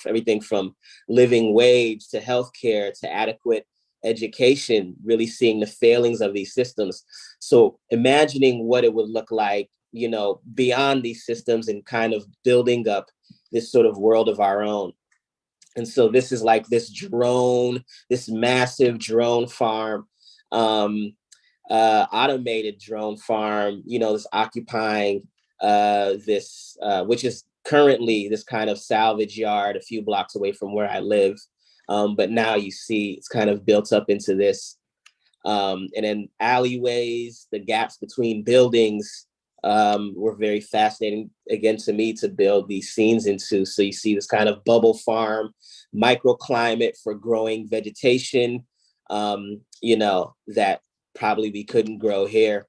everything from living wage to healthcare to adequate education, really seeing the failings of these systems. So imagining what it would look like, beyond these systems and kind of building up this sort of world of our own. And so this is like this massive drone farm, automated drone farm, that's occupying which is currently this kind of salvage yard a few blocks away from where I live. But now you see it's kind of built up into this. And then alleyways, the gaps between buildings were very fascinating, again, to me, to build these scenes into. So you see this kind of bubble farm, microclimate for growing vegetation, that probably we couldn't grow here.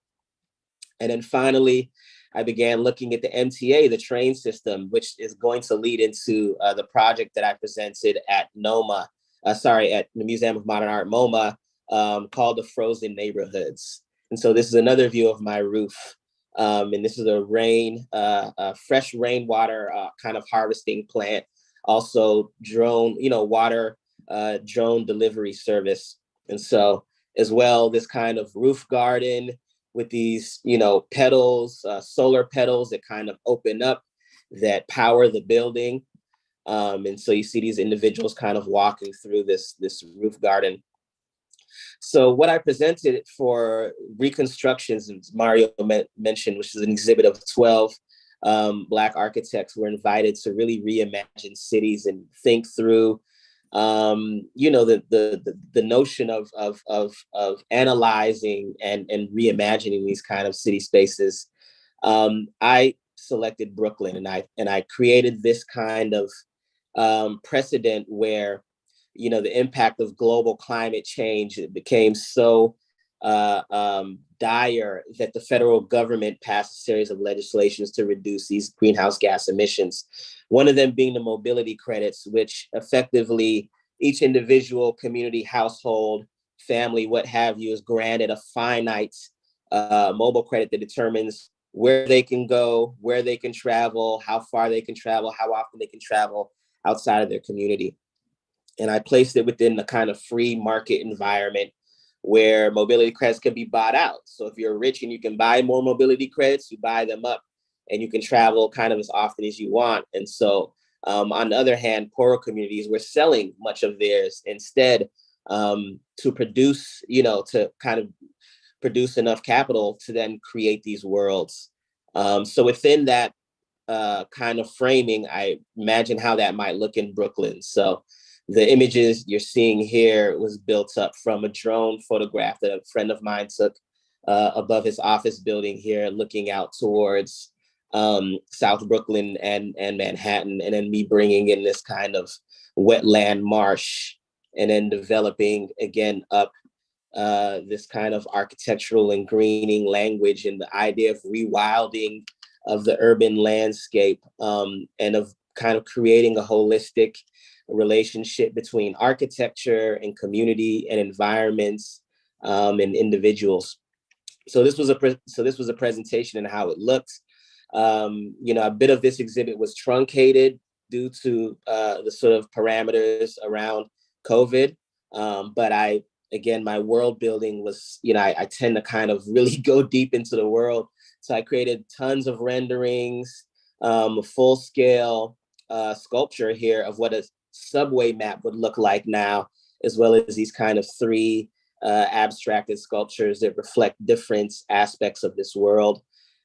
And then finally, I began looking at the MTA, the train system, which is going to lead into the project that I presented at NOMA, at the Museum of Modern Art, MoMA, called the Frozen Neighborhoods. And so this is another view of my roof. And this is a fresh rainwater kind of harvesting plant, also drone, water drone delivery service. And so as well, this kind of roof garden with these, petals, solar petals that kind of open up, that power the building. And so you see these individuals kind of walking through this roof garden. So what I presented for reconstructions, as Mario mentioned, which is an exhibit of 12 Black architects who were invited to really reimagine cities and think through, the notion of analyzing and reimagining these kind of city spaces. I selected Brooklyn, and I created this kind of precedent where, the impact of global climate change, it became so dire that the federal government passed a series of legislations to reduce these greenhouse gas emissions. One of them being the mobility credits, which effectively each individual, community, household, family, what have you, is granted a finite mobile credit that determines where they can go, where they can travel, how far they can travel, how often they can travel outside of their community. And I placed it within the kind of free market environment where mobility credits can be bought out. So if you're rich and you can buy more mobility credits, you buy them up and you can travel kind of as often as you want. And so on the other hand, poorer communities were selling much of theirs instead to produce, to kind of produce enough capital to then create these worlds. So within that kind of framing, I imagine how that might look in Brooklyn. So the images you're seeing here was built up from a drone photograph that a friend of mine took above his office building here, looking out towards South Brooklyn and Manhattan, and then me bringing in this kind of wetland marsh, and then developing again up this kind of architectural and greening language, and the idea of rewilding of the urban landscape, and of kind of creating a holistic relationship between architecture and community and environments and individuals. So this was a presentation and how it looked. A bit of this exhibit was truncated due to the sort of parameters around COVID. But my world building was, I tend to kind of really go deep into the world. So I created tons of renderings, a full scale sculpture here of what a subway map would look like now, as well as these kind of three abstracted sculptures that reflect different aspects of this world.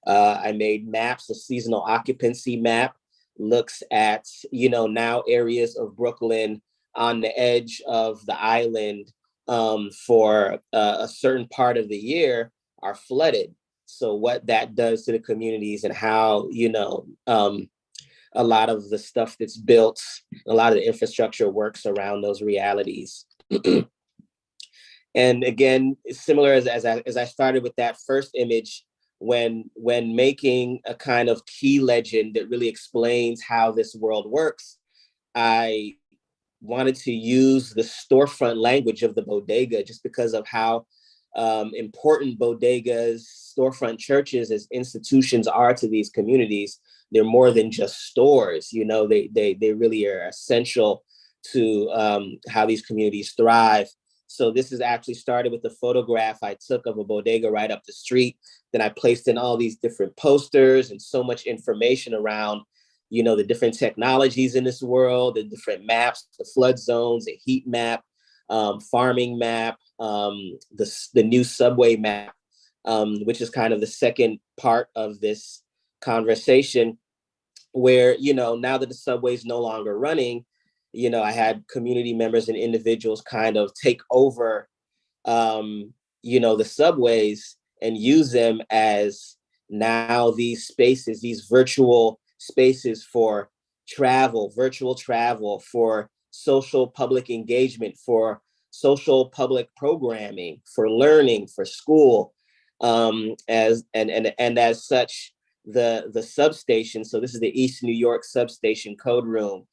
I made maps. A seasonal occupancy map looks at, now areas of Brooklyn on the edge of the island for a certain part of the year are flooded. So what that does to the communities, and how, a lot of the stuff that's built, a lot of the infrastructure works around those realities. And again, similar as I started with that first image, when making a kind of key legend that really explains how this world works, I wanted to use the storefront language of the bodega, just because of how important bodegas, storefront churches as institutions are to these communities. They're more than just stores, you know, they really are essential to how these communities thrive. So this is actually started with a photograph I took of a bodega right up the street. Then I placed in all these different posters and so much information around, you know, the different technologies in this world, the different maps, the flood zones, the heat map, farming map, the new subway map, which is kind of the second part of this conversation, where, you know, now that the subway is no longer running, you know, I had community members and individuals kind of take over, you know, the subways and use them as now these spaces, these virtual spaces for travel, virtual travel, for social public engagement, for social public programming, for learning, for school, as such, the substation. So this is the East New York substation code room.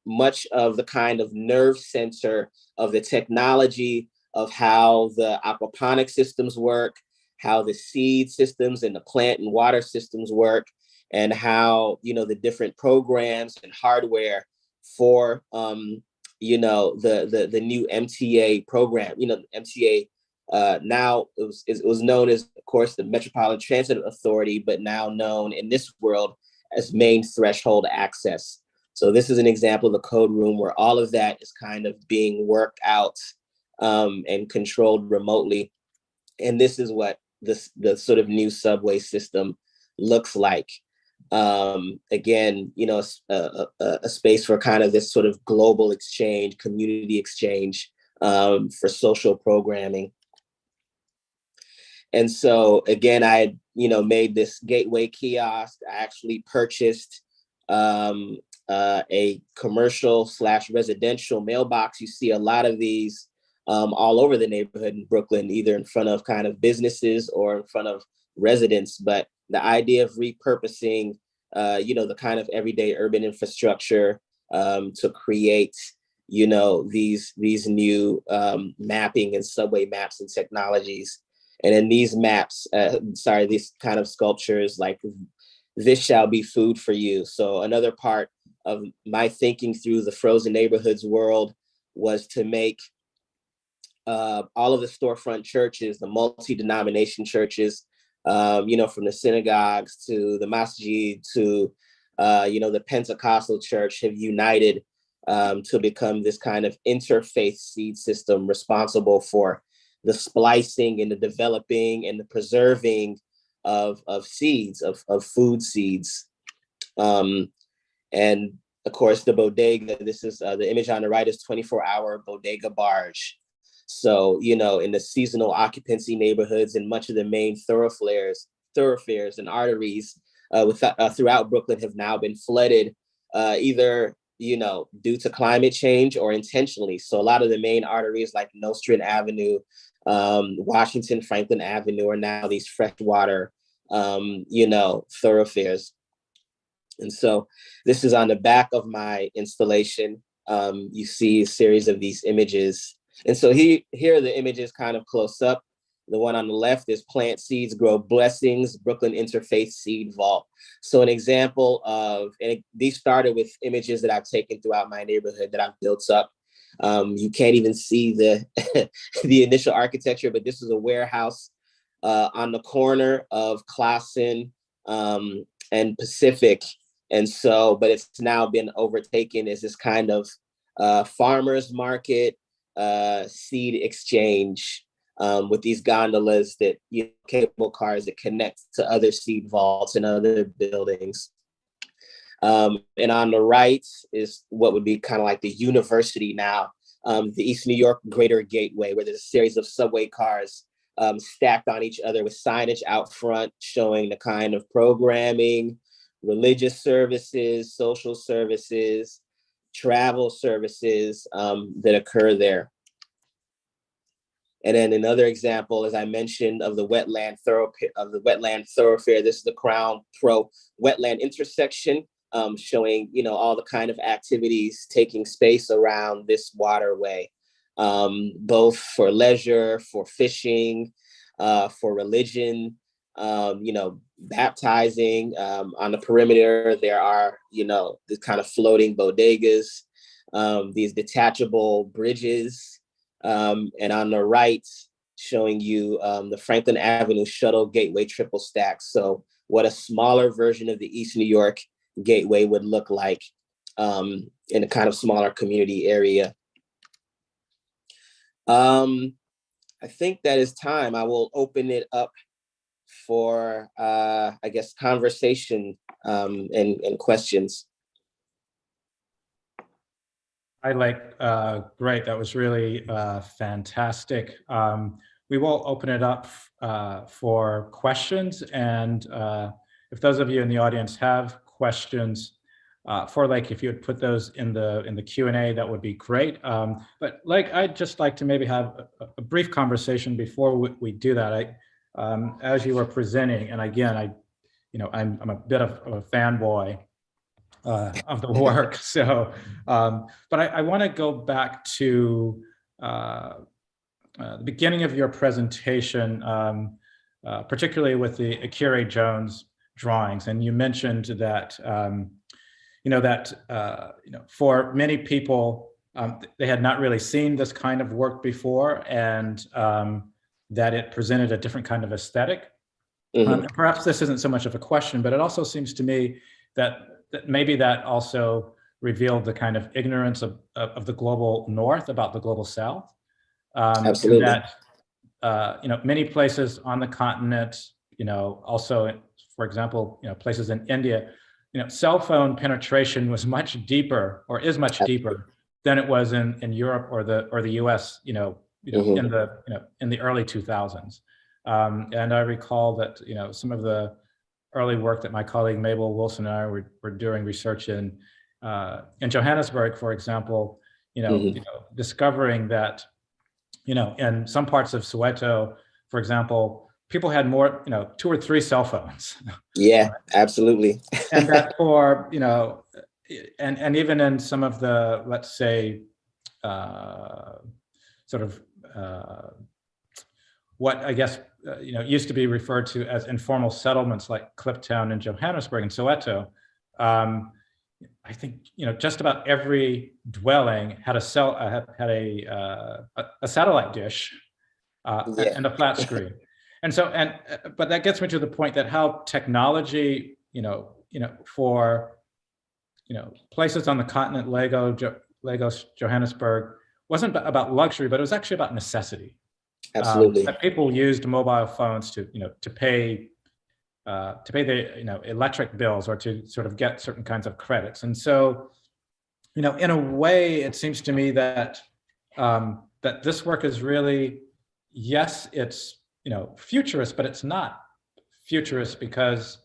Much of the kind of nerve center of the technology of how the aquaponic systems work, how the seed systems and the plant and water systems work, and how, you know, the different programs and hardware for, you know, the new MTA program. You know, MTA now it was known as, of course, the Metropolitan Transit Authority, but now known in this world as main threshold access. So this is an example of the code room where all of that is kind of being worked out and controlled remotely. And this is what the sort of new subway system looks like. Again, you know, a space for kind of this sort of global exchange, community exchange, for social programming. And so again, I had, you know, made this gateway kiosk. I actually purchased a commercial / residential mailbox. You see a lot of these all over the neighborhood in Brooklyn, either in front of kind of businesses or in front of residents. But the idea of repurposing, you know, the kind of everyday urban infrastructure to create, you know, these new mapping and subway maps and technologies. And in these maps, these kind of sculptures, like this shall be food for you. So another part of my thinking through the frozen neighborhoods world was to make all of the storefront churches, the multi-denomination churches, you know, from the synagogues to the masjid to, you know, the Pentecostal church, have united to become this kind of interfaith seed system responsible for the splicing and the developing and the preserving of seeds, of food seeds. And of course, the bodega, this is the image on the right is 24-hour bodega barge. So, you know, in the seasonal occupancy neighborhoods and much of the main thoroughfares and arteries throughout Brooklyn have now been flooded, either, you know, due to climate change or intentionally. So a lot of the main arteries like Nostrand Avenue, Washington, Franklin Avenue are now these freshwater, you know, thoroughfares. And so this is on the back of my installation. You see a series of these images. And so here are the images kind of close up. The one on the left is Plant Seeds Grow Blessings, Brooklyn Interfaith Seed Vault. So an example of, and these started with images that I've taken throughout my neighborhood that I've built up. You can't even see the the initial architecture, but this is a warehouse on the corner of Classen and Pacific. And so, but it's now been overtaken as this kind of farmers market, seed exchange with these gondolas that, you know, cable cars that connect to other seed vaults and other buildings. And on the right is what would be kind of like the university now, the East New York Greater Gateway, where there's a series of subway cars stacked on each other with signage out front showing the kind of programming, religious services, social services, travel services that occur there. And then another example, as I mentioned, of the wetland thoroughfare. This is the Crown Pro wetland intersection. showing, all the kind of activities taking space around this waterway, both for leisure, for fishing, for religion, baptizing. On the perimeter, there are, the kind of floating bodegas, these detachable bridges, and on the right, showing you the Franklin Avenue Shuttle Gateway triple stack. So what a smaller version of the East New York Gateway would look like in a kind of smaller community area. I think that is time. I will open it up for, I guess, conversation and questions. Great. That was really fantastic. We will open it up for questions. And if those of you in the audience have questions for Lake, if you would put those in the Q&A, that would be great. But Lake, I'd just like to maybe have a brief conversation before we do that. As you were presenting, and again, I'm a bit of a fanboy of the work. So, but I want to go back to the beginning of your presentation, particularly with the Akira Jones drawings, and you mentioned that for many people they had not really seen this kind of work before, and that it presented a different kind of aesthetic. And perhaps this isn't so much of a question, but it also seems to me that maybe that also revealed the kind of ignorance of the global North about the global South. Absolutely. That many places on the continent, also, for example, places in India, cell phone penetration was much deeper, or is much deeper than it was in Europe or the US, in the early 2000s. And I recall that some of the early work that my colleague Mabel Wilson and I were doing research in Johannesburg, for example, discovering that in some parts of Soweto, for example, people had more, 2 or 3 cell phones. Yeah, absolutely. And that for, and even in some of the, let's say, sort of what I guess, used to be referred to as informal settlements like Kliptown and Johannesburg and Soweto. I think, just about every dwelling had a satellite dish and a flat screen. And so, but that gets me to the point that how technology, for, places on the continent, Lagos, Johannesburg, wasn't about luxury, but it was actually about necessity. Absolutely. That people used mobile phones to pay the electric bills, or to sort of get certain kinds of credits. And so, in a way, it seems to me that that this work is really, yes, it's futurist, but it's not futurist because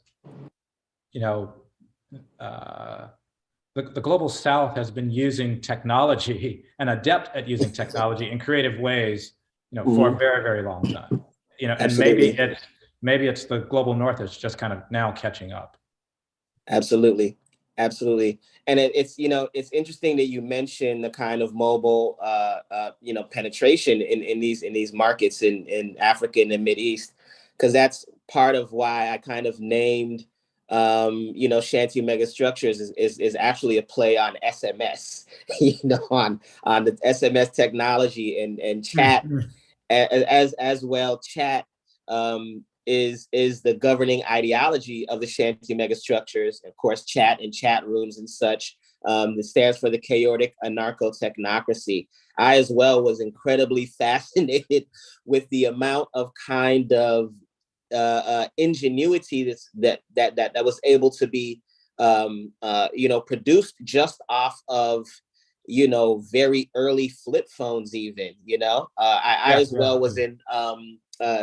the global South has been using technology and adept at using technology in creative ways, for a very, very long time. And maybe it's the global North that's just kind of now catching up. Absolutely. And it's interesting that you mentioned the kind of mobile penetration in these markets in Africa and the Mideast, because that's part of why I kind of named Shanty megastructures is actually a play on SMS, on the SMS technology and chat. As well, chat is the governing ideology of the Shanty megastructures. Of course, chat and chat rooms and such. It stands for the chaotic anarcho-technocracy. I as well was incredibly fascinated with the amount of kind of ingenuity that was able to be produced just off of very early flip phones. Even I as well was in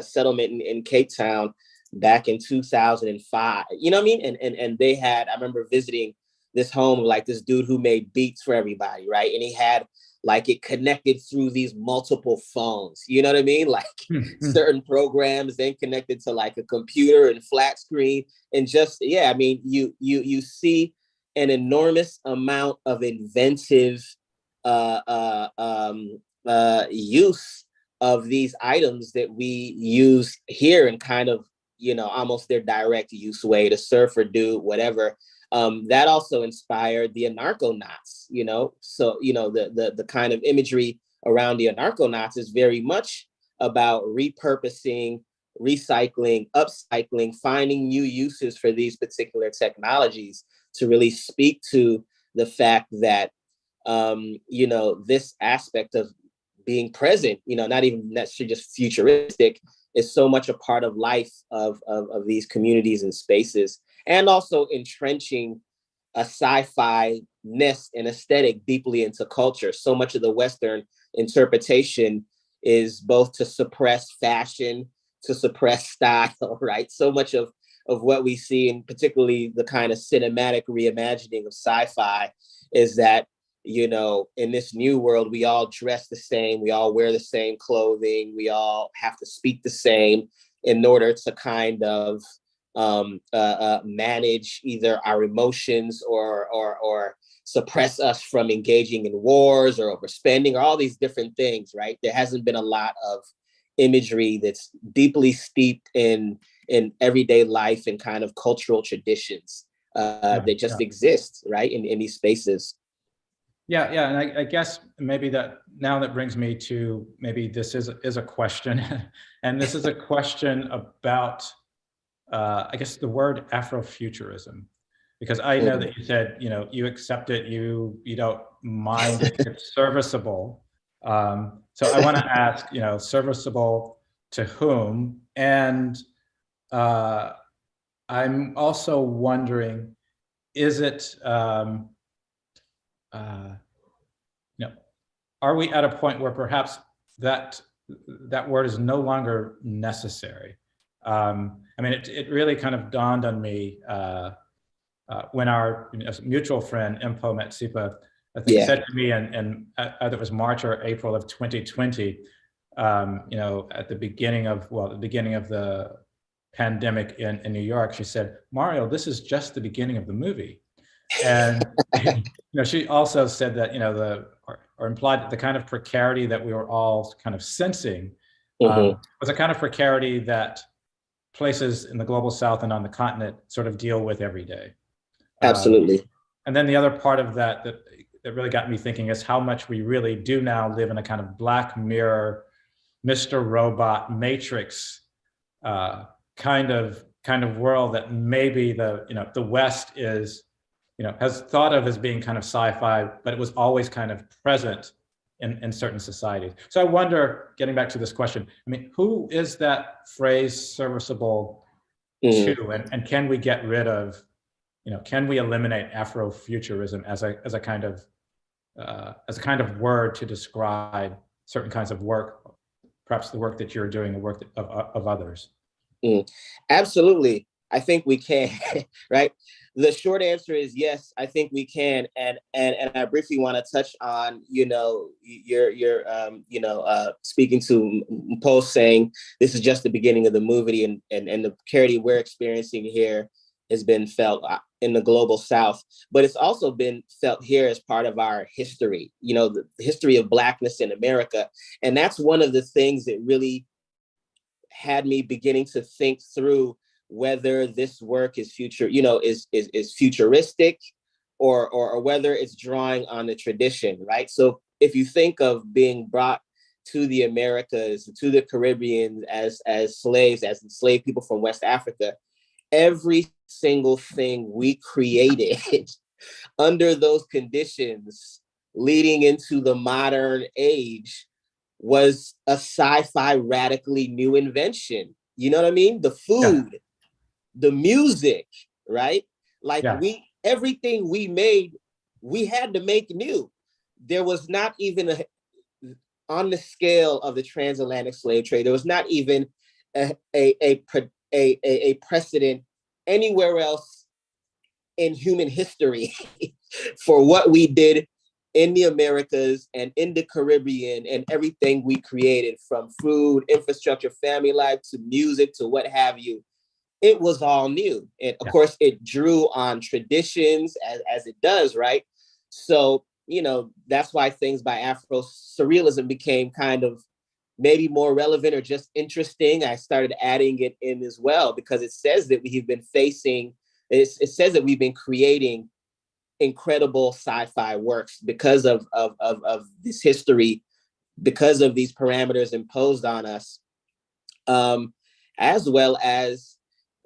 settlement in Cape Town back in 2005. And they had, I remember visiting this home, like this dude who made beats for everybody, right? And he had like it connected through these multiple phones, like certain programs then connected to like a computer and flat screen, and just you see an enormous amount of inventive use of these items that we use here in kind of, almost their direct use way to surf or do whatever. That also inspired the Anarcho-Knots, So, the kind of imagery around the Anarcho-Knots is very much about repurposing, recycling, upcycling, finding new uses for these particular technologies to really speak to the fact that, this aspect of being present, not even necessarily just futuristic, is so much a part of life of these communities and spaces, and also entrenching a sci-fi-ness and aesthetic deeply into culture. So much of the Western interpretation is both to suppress fashion, to suppress style, right? So much of what we see, and particularly the kind of cinematic reimagining of sci-fi, is that, in this new world, we all dress the same, we all wear the same clothing, we all have to speak the same in order to kind of manage either our emotions or suppress us from engaging in wars or overspending or all these different things, right? There hasn't been a lot of imagery that's deeply steeped in everyday life and kind of cultural traditions that just exist, right, in these spaces. Yeah, and I guess maybe that brings me to, maybe this is a question, and this is a question about, I guess, the word Afrofuturism, because I know that you said, you accept it, you don't mind if it's serviceable. So I want to ask, serviceable to whom? And I'm also wondering, is it, are we at a point where perhaps that word is no longer necessary? I mean, it really kind of dawned on me when our mutual friend Impo Metsipa, I think, said to me, and either it was March or April of 2020, at the beginning of the pandemic in New York, she said, "Mario, this is just the beginning of the movie." And she also said that, or implied that the kind of precarity that we were all kind of sensing was a kind of precarity that places in the global South and on the continent sort of deal with every day. Absolutely. And then the other part of that really got me thinking is how much we really do now live in a kind of Black Mirror, Mr. Robot, Matrix kind of world that maybe the West is, has thought of as being kind of sci-fi, but it was always kind of present in certain societies. So I wonder, getting back to this question, I mean, who is that phrase serviceable to, and can we get rid of, can we eliminate Afrofuturism as a kind of word to describe certain kinds of work, perhaps the work that you're doing, the work of others? Absolutely. I think we can, right? The short answer is yes, I think we can. And I briefly want to touch on, you're speaking to Post saying this is just the beginning of the movie, and the precarity we're experiencing here has been felt in the global South, but it's also been felt here as part of our history, the history of Blackness in America. And that's one of the things that really had me beginning to think through whether this work is is futuristic or whether it's drawing on the tradition, right? So if you think of being brought to the Americas, to the Caribbean as slaves, as enslaved people from West Africa, every single thing we created under those conditions leading into the modern age was a sci-fi radically new invention. You know what I mean? The food, the music, right? Like everything we made, we had to make new. There was not even on the scale of the transatlantic slave trade, there was not even a precedent anywhere else in human history for what we did in the Americas and in the Caribbean, and everything we created, from food, infrastructure, family life, to music, to what have you. it was all new. And of course, it drew on traditions as it does, right? So, that's why things by Afro surrealism became kind of maybe more relevant or just interesting. I started adding it in as well because it says that it says that we've been creating incredible sci-fi works because of this history, because of these parameters imposed on us, as well as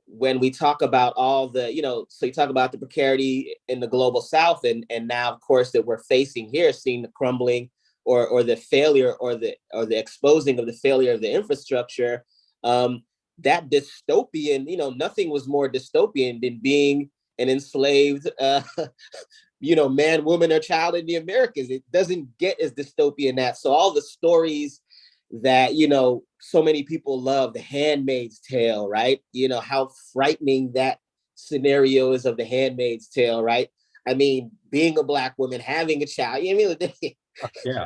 when we talk about all the, so you talk about the precarity in the global South, and now, of course, that we're facing here, seeing the crumbling or the failure or the exposing of the failure of the infrastructure. That dystopian, nothing was more dystopian than being an enslaved, man, woman, or child in the Americas. It doesn't get as dystopian that. So all the stories that, so many people love, The Handmaid's Tale, right? How frightening that scenario is of The Handmaid's Tale, right? I mean, being a Black woman, having a child,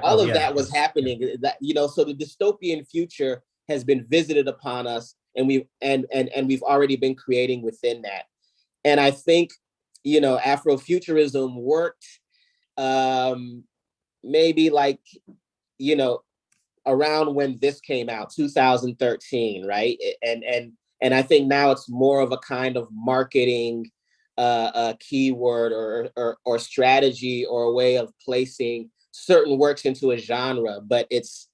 all of that was happening. That, so the dystopian future has been visited upon us, and we've already been creating within that. And I think, Afrofuturism worked maybe like, around when this came out, 2013, right? And I think now it's more of a kind of marketing a keyword or strategy or a way of placing certain works into a genre, but it's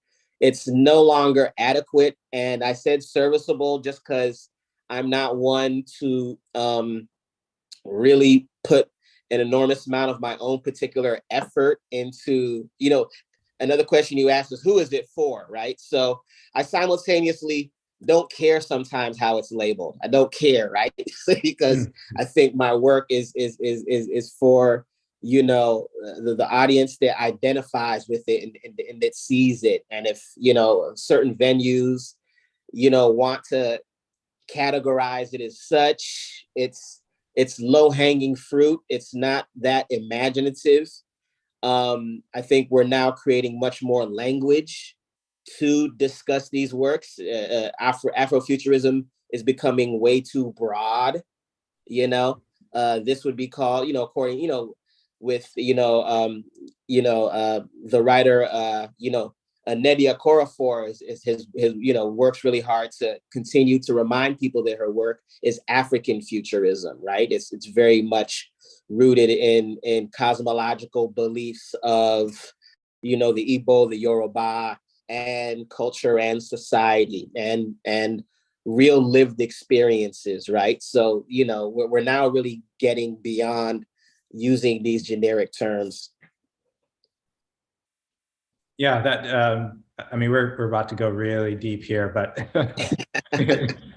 no longer adequate. And I said serviceable just because I'm not one to really put an enormous amount of my own particular effort into, another question you asked is, who is it for, right? So I simultaneously don't care sometimes how it's labeled. I don't care, right? Because I think my work is for, the audience that identifies with it and that sees it. And if, certain venues, want to categorize it as such, it's low-hanging fruit. It's not that imaginative. I think we're now creating much more language to discuss these works. Afrofuturism is becoming way too broad. This would be called, according, with the writer, Nnedi Okorafor is his works really hard to continue to remind people that her work is African futurism, right? It's very much rooted in cosmological beliefs of, the Igbo, the Yoruba, and culture and society and real lived experiences, right? So, we're now really getting beyond using these generic terms. Yeah, that I mean, we're about to go really deep here, but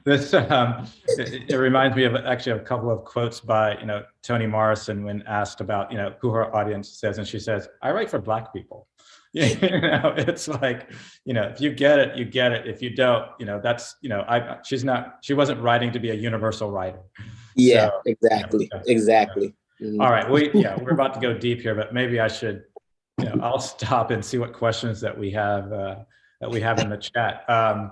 this it reminds me of actually a couple of quotes by Toni Morrison when asked about who her audience says, and she says, "I write for Black people." It's like if you get it, you get it. If you don't, that's she wasn't writing to be a universal writer. Yeah, so, exactly. Mm-hmm. All right, we're about to go deep here, but maybe I should. I'll stop and see what questions that we have in the chat. I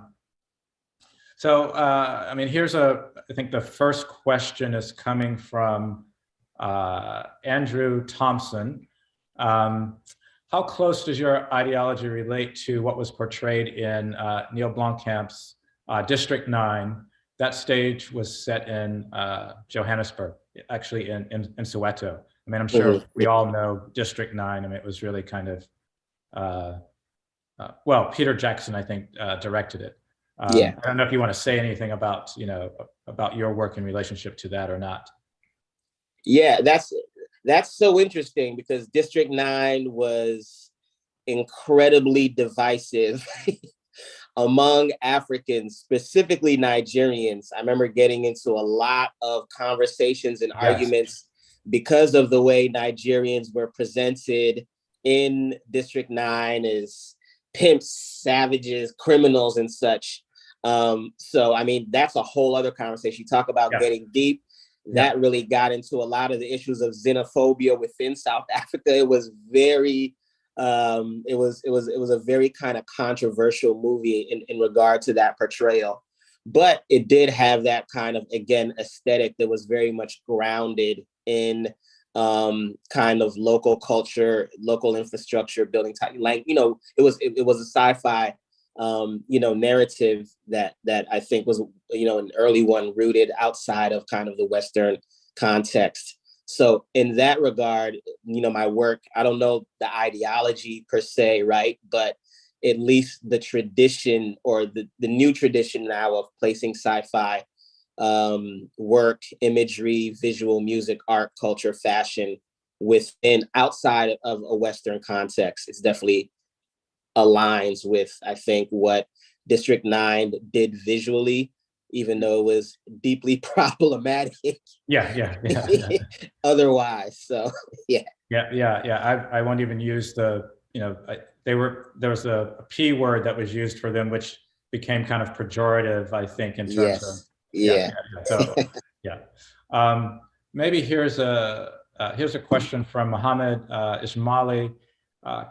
mean, I think the first question is coming from Andrew Thompson. How close does your ideology relate to what was portrayed in Neil Blomkamp's District 9? That stage was set in Johannesburg, actually in Soweto. I mean, I'm sure we all know District 9. I mean, it was really kind of, well, Peter Jackson, I think, directed it. I don't know if you want to say anything about, about your work in relationship to that or not. Yeah, that's so interesting because District 9 was incredibly divisive among Africans, specifically Nigerians. I remember getting into a lot of conversations and arguments because of the way Nigerians were presented in District 9 as pimps, savages, criminals, and such. So, I mean, that's a whole other conversation. You talk about getting deep. That really got into a lot of the issues of xenophobia within South Africa. It was very, it was a very kind of controversial movie in regard to that portrayal. but it did have that kind of, again, aesthetic that was very much grounded in kind of local culture, local infrastructure, building type, like, you know, it was a sci-fi you know, narrative that I think was, you know, an early one rooted outside of kind of the Western context. So in that regard, you know, my work, I don't know the ideology per se, right? But at least the tradition, or the new tradition now of placing sci-fi work, imagery, visual, music, art, culture, fashion within, outside of a Western context, is definitely aligns with, I think, what District 9 did visually, even though it was deeply problematic. Yeah. Otherwise. So yeah. I won't even use the, you know, there was a P word that was used for them, which became kind of pejorative, I think, in terms of, Yes. Yeah. so yeah. Maybe here's a question from Mohammed Ismaili.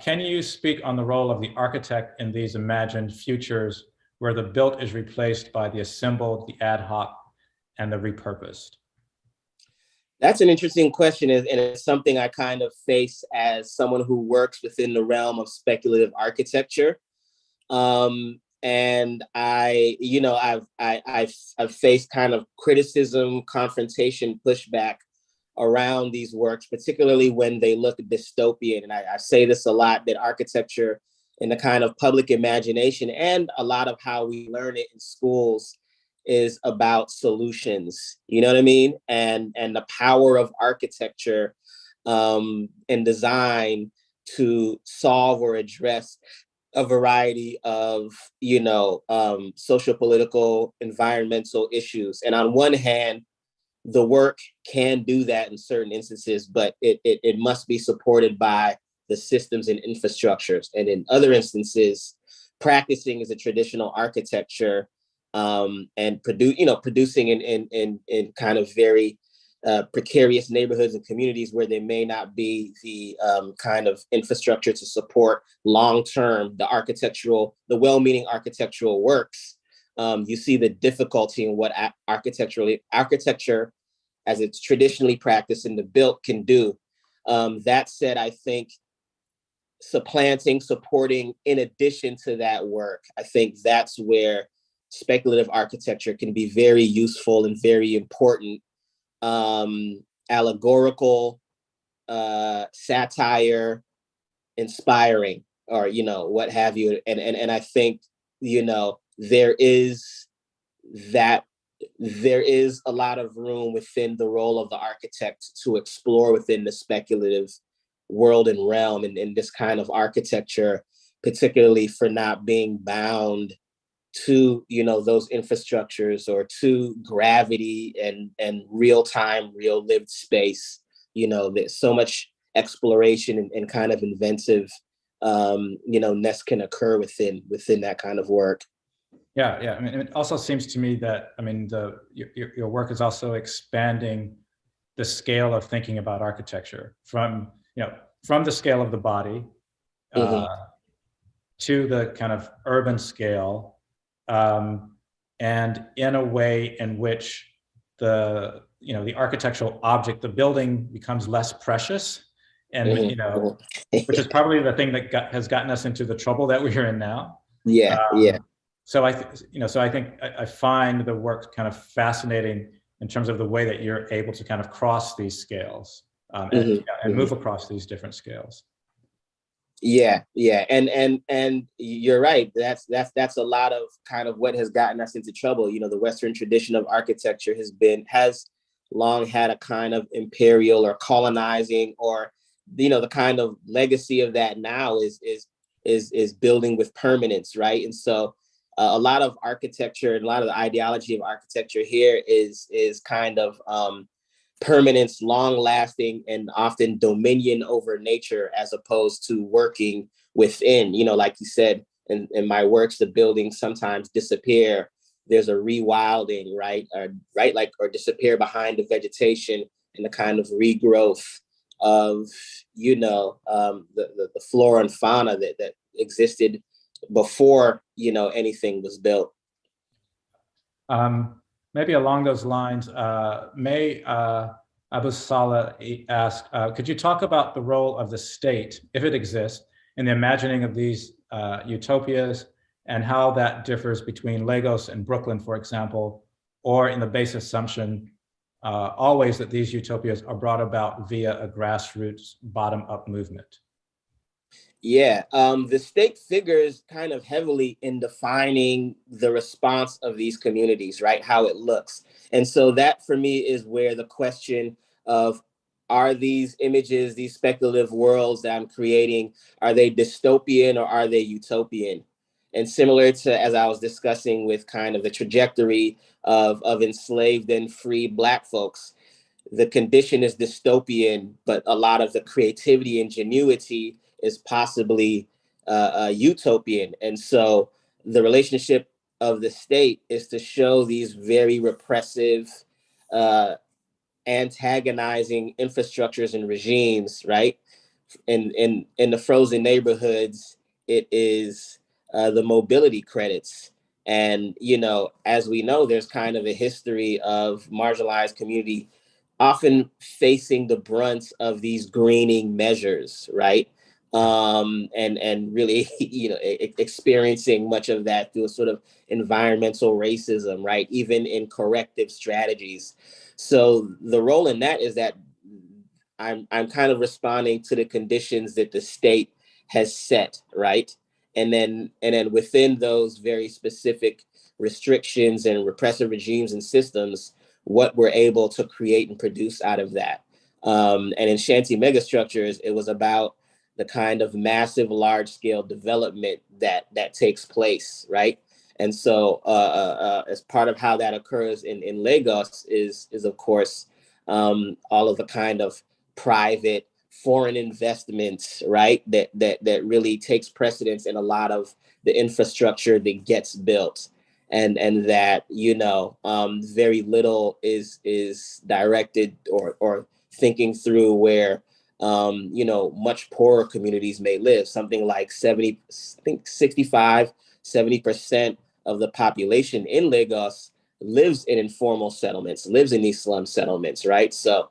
Can you speak on the role of the architect in these imagined futures where the built is replaced by the assembled, the ad hoc, and the repurposed? That's an interesting question, and it's something I kind of face as someone who works within the realm of speculative architecture. And I, you know, I've faced kind of criticism, confrontation, pushback around these works, particularly when they look dystopian. And I say this a lot, that architecture in the kind of public imagination, and a lot of how we learn it in schools, is about solutions, you know what I mean? And the power of architecture and design to solve or address a variety of, you know, social, political, environmental issues. And on one hand, the work can do that in certain instances, but it must be supported by the systems and infrastructures. And in other instances, practicing as a traditional architecture and producing in kind of very precarious neighborhoods and communities where there may not be the kind of infrastructure to support long-term the well-meaning architectural works. You see the difficulty in what architecture as it's traditionally practiced in the built can do. That said, I think supporting in addition to that work, I think that's where speculative architecture can be very useful and very important. Allegorical, satire, inspiring, or, you know, what have you. And I think, you know, there is a lot of room within the role of the architect to explore within the speculative world and realm, and this kind of architecture, particularly for not being bound to, you know, those infrastructures, or to gravity and real time, real lived space. You know, there's so much exploration and kind of inventive, you know, ness can occur within that kind of work. Yeah. I mean, it also seems to me that, I mean, your work is also expanding the scale of thinking about architecture from the scale of the body to the kind of urban scale, and in a way in which the architectural object, the building, becomes less precious, and which is probably the thing that has gotten us into the trouble that we're in now. So I think I find the work kind of fascinating in terms of the way that you're able to kind of cross these scales and move across these different scales. Yeah, and you're right. That's a lot of kind of what has gotten us into trouble. You know, the Western tradition of architecture has long had a kind of imperial or colonizing, or, you know, the kind of legacy of that now is building with permanence, right? And so a lot of architecture and a lot of the ideology of architecture here is kind of permanence, long lasting, and often dominion over nature, as opposed to working within. You know, like you said, in my works, the buildings sometimes disappear. There's a rewilding, right? Or disappear behind the vegetation, and the kind of regrowth of, you know, the flora and fauna that existed before, you know, anything was built. Maybe along those lines, May Abu Salah asked, could you talk about the role of the state, if it exists, in the imagining of these utopias, and how that differs between Lagos and Brooklyn, for example, or in the base assumption always that these utopias are brought about via a grassroots bottom-up movement? Yeah, the state figures kind of heavily in defining the response of these communities, right? How it looks. And so that for me is where the question of, are these images, these speculative worlds that I'm creating, are they dystopian or are they utopian? And similar to, as I was discussing with kind of the trajectory of enslaved and free Black folks, the condition is dystopian, but a lot of the creativity, ingenuity is possibly utopian. And so the relationship of the state is to show these very repressive, antagonizing infrastructures and regimes, right? In the frozen neighborhoods, it is the mobility credits. And, you know, as we know, there's kind of a history of marginalized community often facing the brunt of these greening measures, right? And really, you know, experiencing much of that through a sort of environmental racism, right? Even in corrective strategies. So the role in that is that I'm kind of responding to the conditions that the state has set, right? And then within those very specific restrictions and repressive regimes and systems, what we're able to create and produce out of that. And in Shanty megastructures, it was about the kind of massive, large-scale development that takes place, right? And so, as part of how that occurs in Lagos is of course all of the kind of private foreign investments, right? That really takes precedence in a lot of the infrastructure that gets built. And that, you know, very little is directed or thinking through where, you know, much poorer communities may live. Something like 70% of the population in Lagos lives in informal settlements, lives in these slum settlements, right? So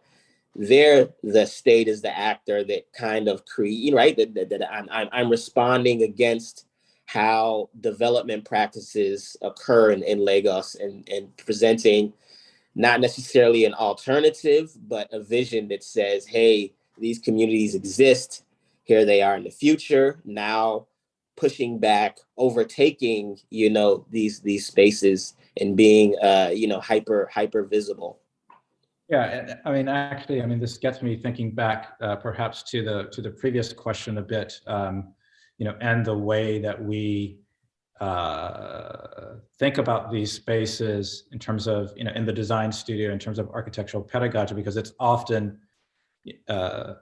there, the state is the actor that kind of create, right? That I'm responding against how development practices occur in Lagos and presenting not necessarily an alternative, but a vision that says, hey, these communities exist. Here they are in the future. Now pushing back, overtaking, you know, these spaces and being, you know, hyper visible. Yeah, I mean, actually, I mean, this gets me thinking back perhaps to the previous question a bit, you know, and the way that we think about these spaces in terms of, you know, in the design studio, in terms of architectural pedagogy, because it's often, you know,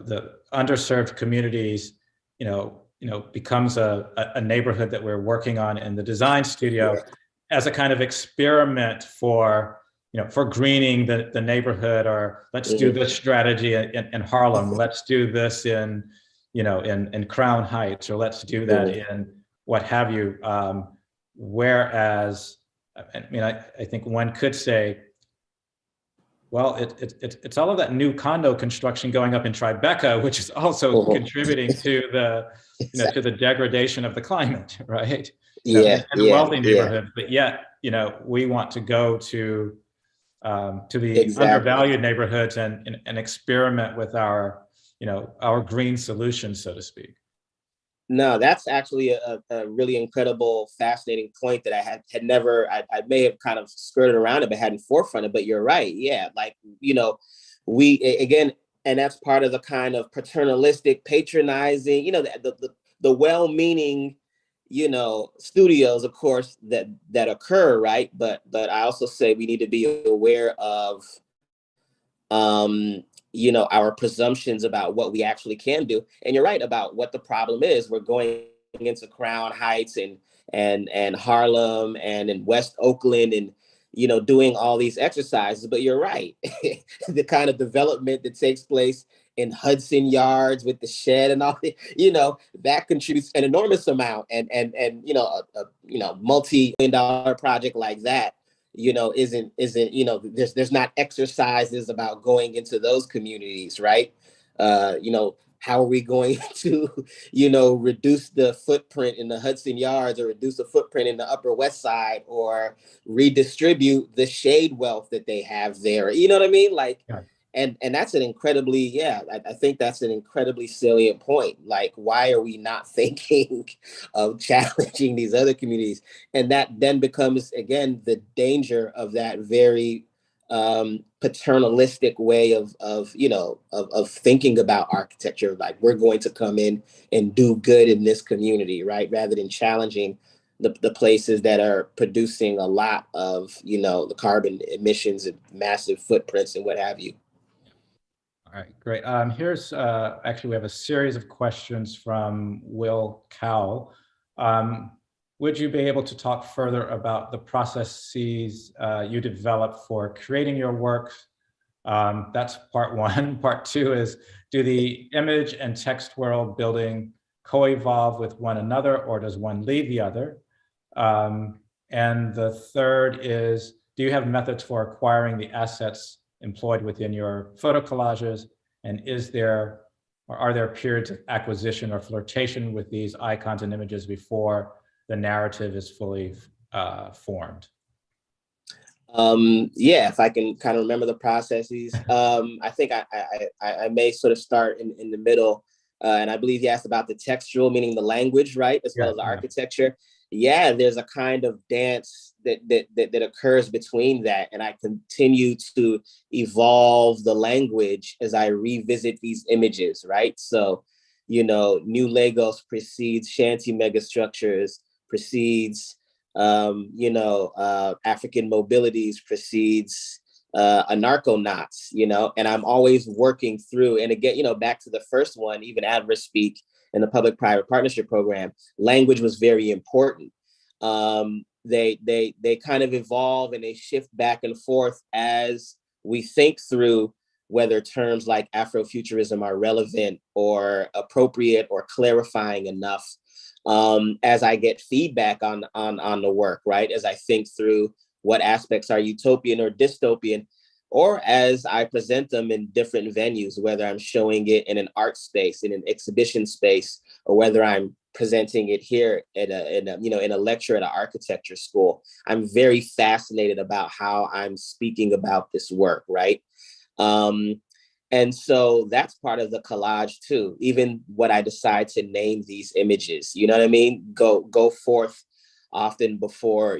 the underserved communities, you know, becomes a neighborhood that we're working on in the design studio as a kind of experiment for, you know, for greening the neighborhood, or let's do this strategy in Harlem, let's do this in, you know, in Crown Heights, or let's do that in what have you. Whereas, I mean, I think one could say, well, it's all of that new condo construction going up in Tribeca, which is also contributing to the, you know, to the degradation of the climate, right? In the wealthy neighborhoods, but yet, you know, we want to go to the undervalued neighborhoods and experiment with our, you know, our green solutions, so to speak. No, that's actually a really incredible, fascinating point that I had never, I may have kind of skirted around it, but hadn't forefronted, but you're right. Yeah. Like, you know, we, again, and that's part of the kind of paternalistic, patronizing, you know, the well-meaning, you know, studios, of course, that occur, right? But I also say we need to be aware of, you know, our presumptions about what we actually can do. And you're right about what the problem is. We're going into Crown Heights and Harlem and in West Oakland and, you know, doing all these exercises. But you're right. The kind of development that takes place in Hudson Yards with the shed and all that, you know, that contributes an enormous amount. And you know, a multi-million-dollar project like that isn't, there's not exercises about going into those communities, right? How are we going to, reduce the footprint in the Hudson Yards, or reduce the footprint in the Upper West Side, or redistribute the shade wealth that they have there? You know what I mean? Like, Yeah. and that's an incredibly, I think that's an incredibly salient point. Like, why are we not thinking of challenging these other communities? And that then becomes, again, the danger of that very paternalistic way of thinking about architecture. Like, we're going to come in and do good in this community, right? Rather than challenging the places that are producing a lot of, the carbon emissions and massive footprints and what have you. All right, great. Here's actually, we have a series of questions from Will Cowell. Would you be able to talk further about the processes you develop for creating your work? That's part one. Part two is, do the image and text world building co-evolve with one another, or does one lead the other? And the third is, do you have methods for acquiring the assets employed within your photo collages? And are there periods of acquisition or flirtation with these icons and images before the narrative is fully formed? If I can kind of remember the processes, I think I may sort of start in the middle. And I believe you asked about the textual, meaning the language, right? As well as the architecture. Yeah, there's a kind of dance that occurs between that. And I continue to evolve the language as I revisit these images, right? So, New Lagos precedes Shanty megastructures, precedes African mobilities, precedes Anarcho-Knots, and I'm always working through. And again, back to the first one, even Adverse Speak in the public-private partnership program, language was very important. They kind of evolve and they shift back and forth as we think through whether terms like Afrofuturism are relevant or appropriate or clarifying enough. As I get feedback on the work, right? As I think through what aspects are utopian or dystopian, or as I present them in different venues, whether I'm showing it in an art space, in an exhibition space, or whether I'm presenting it here in a lecture at an architecture school. I'm very fascinated about how I'm speaking about this work, right? And so that's part of the collage too. Even what I decide to name these images, you know what I mean? Go forth often before,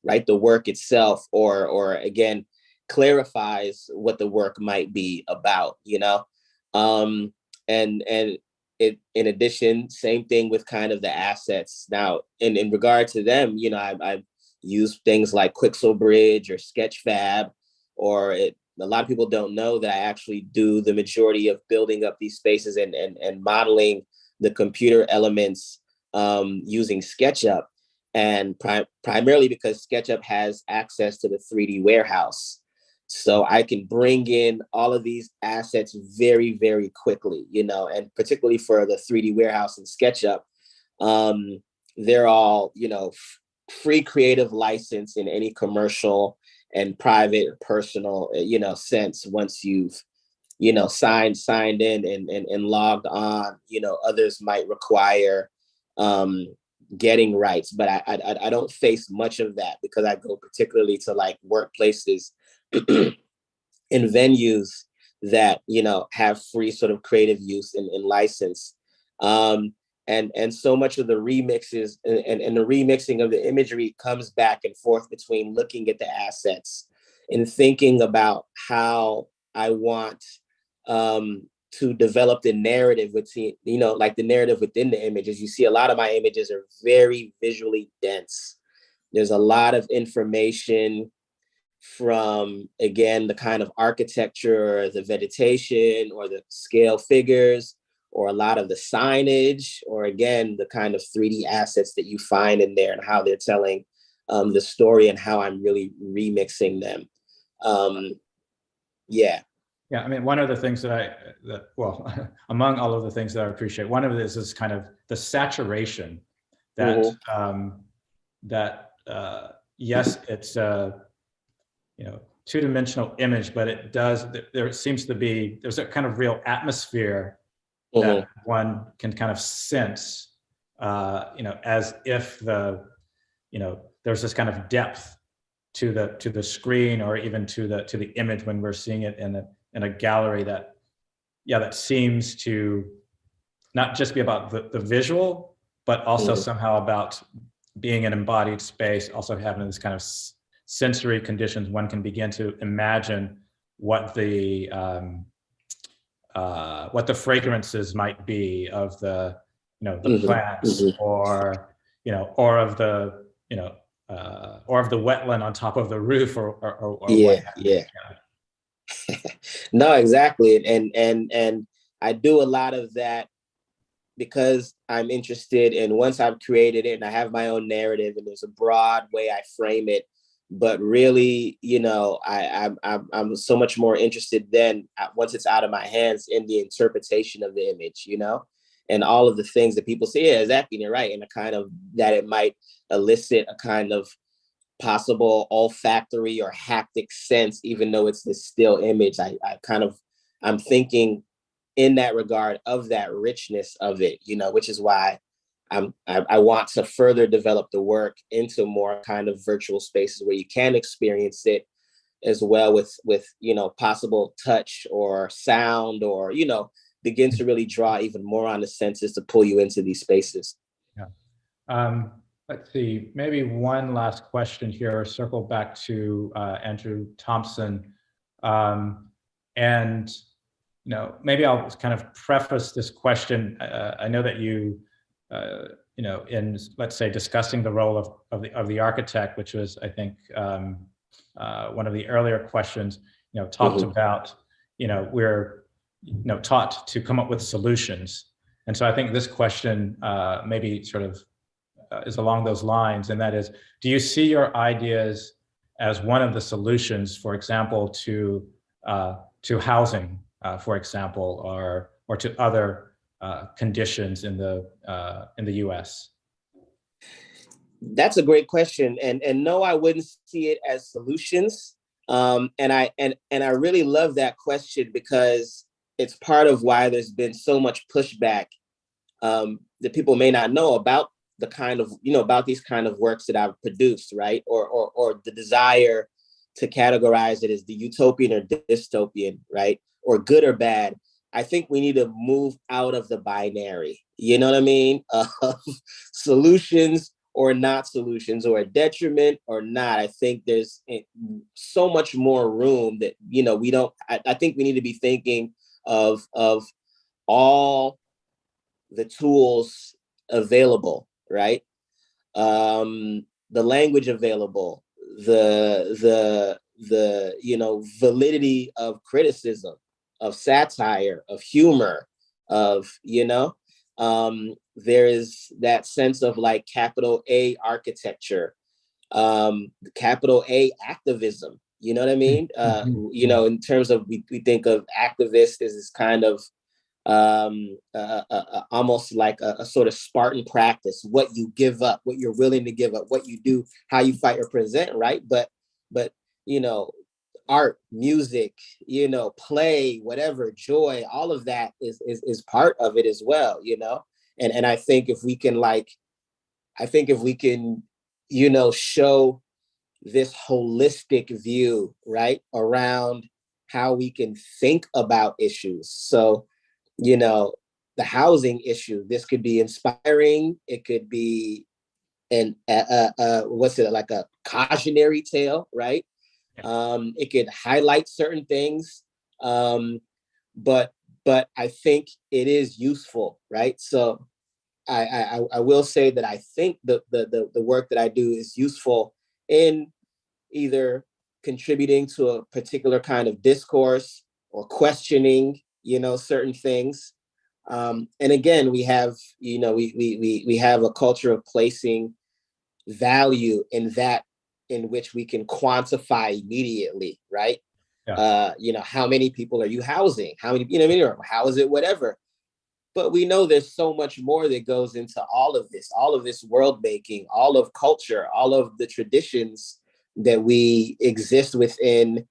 right, the work itself, or again, clarifies what the work might be about, and it, in addition, same thing with kind of the assets. Now, in regard to them, I've used things like Quixel Bridge or Sketchfab, or a lot of people don't know that I actually do the majority of building up these spaces and modeling the computer elements using SketchUp, and primarily because SketchUp has access to the 3D warehouse. So I can bring in all of these assets very, very quickly, and particularly for the 3D warehouse and SketchUp, they're all, free creative license in any commercial and private or personal, sense. Once you've, signed in and logged on, others might require getting rights, but I don't face much of that because I go particularly to like workplaces in venues that, have free sort of creative use and license. And so much of the remixes and the remixing of the imagery comes back and forth between looking at the assets and thinking about how I want to develop the narrative within, like the narrative within the images. You see a lot of my images are very visually dense. There's a lot of information from, again, the kind of architecture, the vegetation, or the scale figures, or a lot of the signage, or again, the kind of 3D assets that you find in there and how they're telling the story and how I'm really remixing them. Yeah. Yeah, I mean, one of the things among all of the things that I appreciate, one of this is kind of the saturation that yes, it's a, two-dimensional image, but it does, there seems to be, there's a kind of real atmosphere that one can kind of sense, as if there's this kind of depth to the screen, or even to the image when we're seeing it in a gallery that seems to not just be about the visual, but also somehow about being an embodied space, also having this kind of sensory conditions. One can begin to imagine what the fragrances might be of the plants, or of the or of the wetland on top of the roof, or what have you. No, exactly. And I do a lot of that because I'm interested in, once I've created it and I have my own narrative and there's a broad way I frame it, but really, I'm so much more interested then, once it's out of my hands, in the interpretation of the image, and all of the things that people say, yeah, exactly, you're right, and a kind of that it might elicit a kind of possible olfactory or haptic sense, even though it's this still image. I'm thinking in that regard of that richness of it, which is why I want to further develop the work into more kind of virtual spaces where you can experience it as well, with possible touch or sound, or begin to really draw even more on the senses to pull you into these spaces. Yeah. Let's see, maybe one last question here, circle back to Andrew Thompson. And maybe I'll kind of preface this question. I know that you, in, let's say, discussing the role of the architect, which was, I think, one of the earlier questions, talked about, we're, taught to come up with solutions. And so I think this question maybe sort of is along those lines, and that is, do you see your ideas as one of the solutions, for example, to housing, for example, or to other conditions in the U.S.? That's a great question, and no, I wouldn't see it as solutions. And I really love that question, because it's part of why there's been so much pushback that people may not know about the kind of, about these kind of works that I've produced, right? Or the desire to categorize it as the utopian or dystopian, right? Or good or bad. I think we need to move out of the binary, you know what I mean? Solutions or not solutions, or a detriment or not. I think there's so much more room that, I think we need to be thinking of all the tools available, right? The language available, the validity of criticism, of satire, of humor, of, there is that sense of like capital A architecture, capital A activism, you know what I mean? In terms of, we think of activists as this kind of almost like a sort of Spartan practice, what you give up, what you're willing to give up, what you do, how you fight or present, right? But art, music, play, whatever, joy, all of that is part of it as well, and I think if we can show this holistic view, right, around how we can think about issues. So the housing issue, this could be inspiring. It could be like a cautionary tale, right? It could highlight certain things, but I think it is useful, right? So I will say that I think the work that I do is useful in either contributing to a particular kind of discourse or questioning, certain things. And again, we have, we have a culture of placing value in that in which we can quantify immediately, right? Yeah. How many people are you housing? How many, or how is it, whatever. But we know there's so much more that goes into all of this world making, all of culture, all of the traditions that we exist within,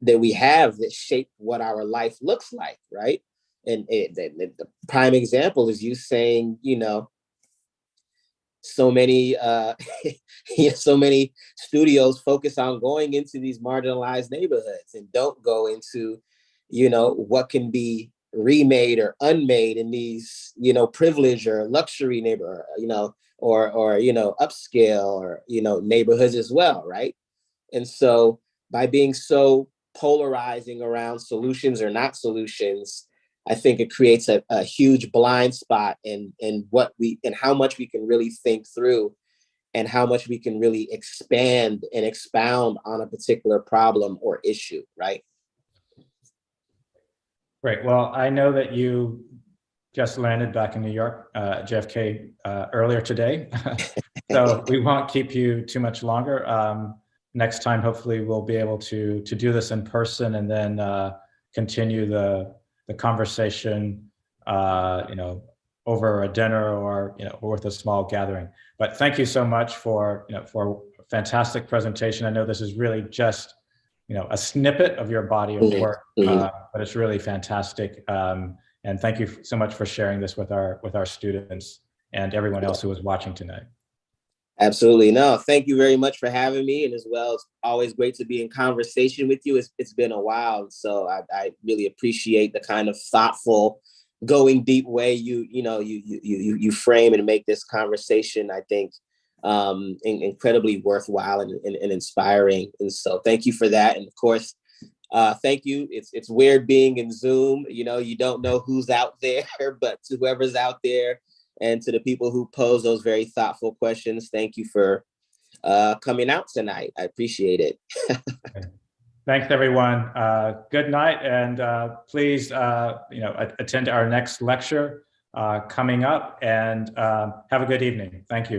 that we have, that shape what our life looks like, right? And the prime example is you saying, you know, so many so many studios focus on going into these marginalized neighborhoods and don't go into, you know, what can be remade or unmade in these, you know, privilege or luxury neighborhood, you know, or you know, upscale, or you know, neighborhoods as well, right? And so by being so polarizing around solutions or not solutions, I think it creates a huge blind spot in what we, and how much we can really think through, and how much we can really expand and expound on a particular problem or issue, right? Great. Well, I know that you just landed back in New York, JFK, earlier today. So we won't keep you too much longer. Next time, hopefully we'll be able to do this in person, and then continue the conversation, you know, over a dinner, or, you know, or with a small gathering. But thank you so much for, you know, for a fantastic presentation. I know this is really just, you know, a snippet of your body of work, but it's really fantastic. And thank you so much for sharing this with our students and everyone else who was watching tonight. Absolutely. No, thank you very much for having me. And as well, it's always great to be in conversation with you. It's been a while. So I really appreciate the kind of thoughtful, going deep way you frame and make this conversation, I think, incredibly worthwhile and inspiring. And so thank you for that. And of course, thank you. It's weird being in Zoom. You know, you don't know who's out there, but to whoever's out there, and to the people who pose those very thoughtful questions, thank you for coming out tonight. I appreciate it. Thanks, everyone. Good night, and please, you know, attend our next lecture coming up, and have a good evening. Thank you.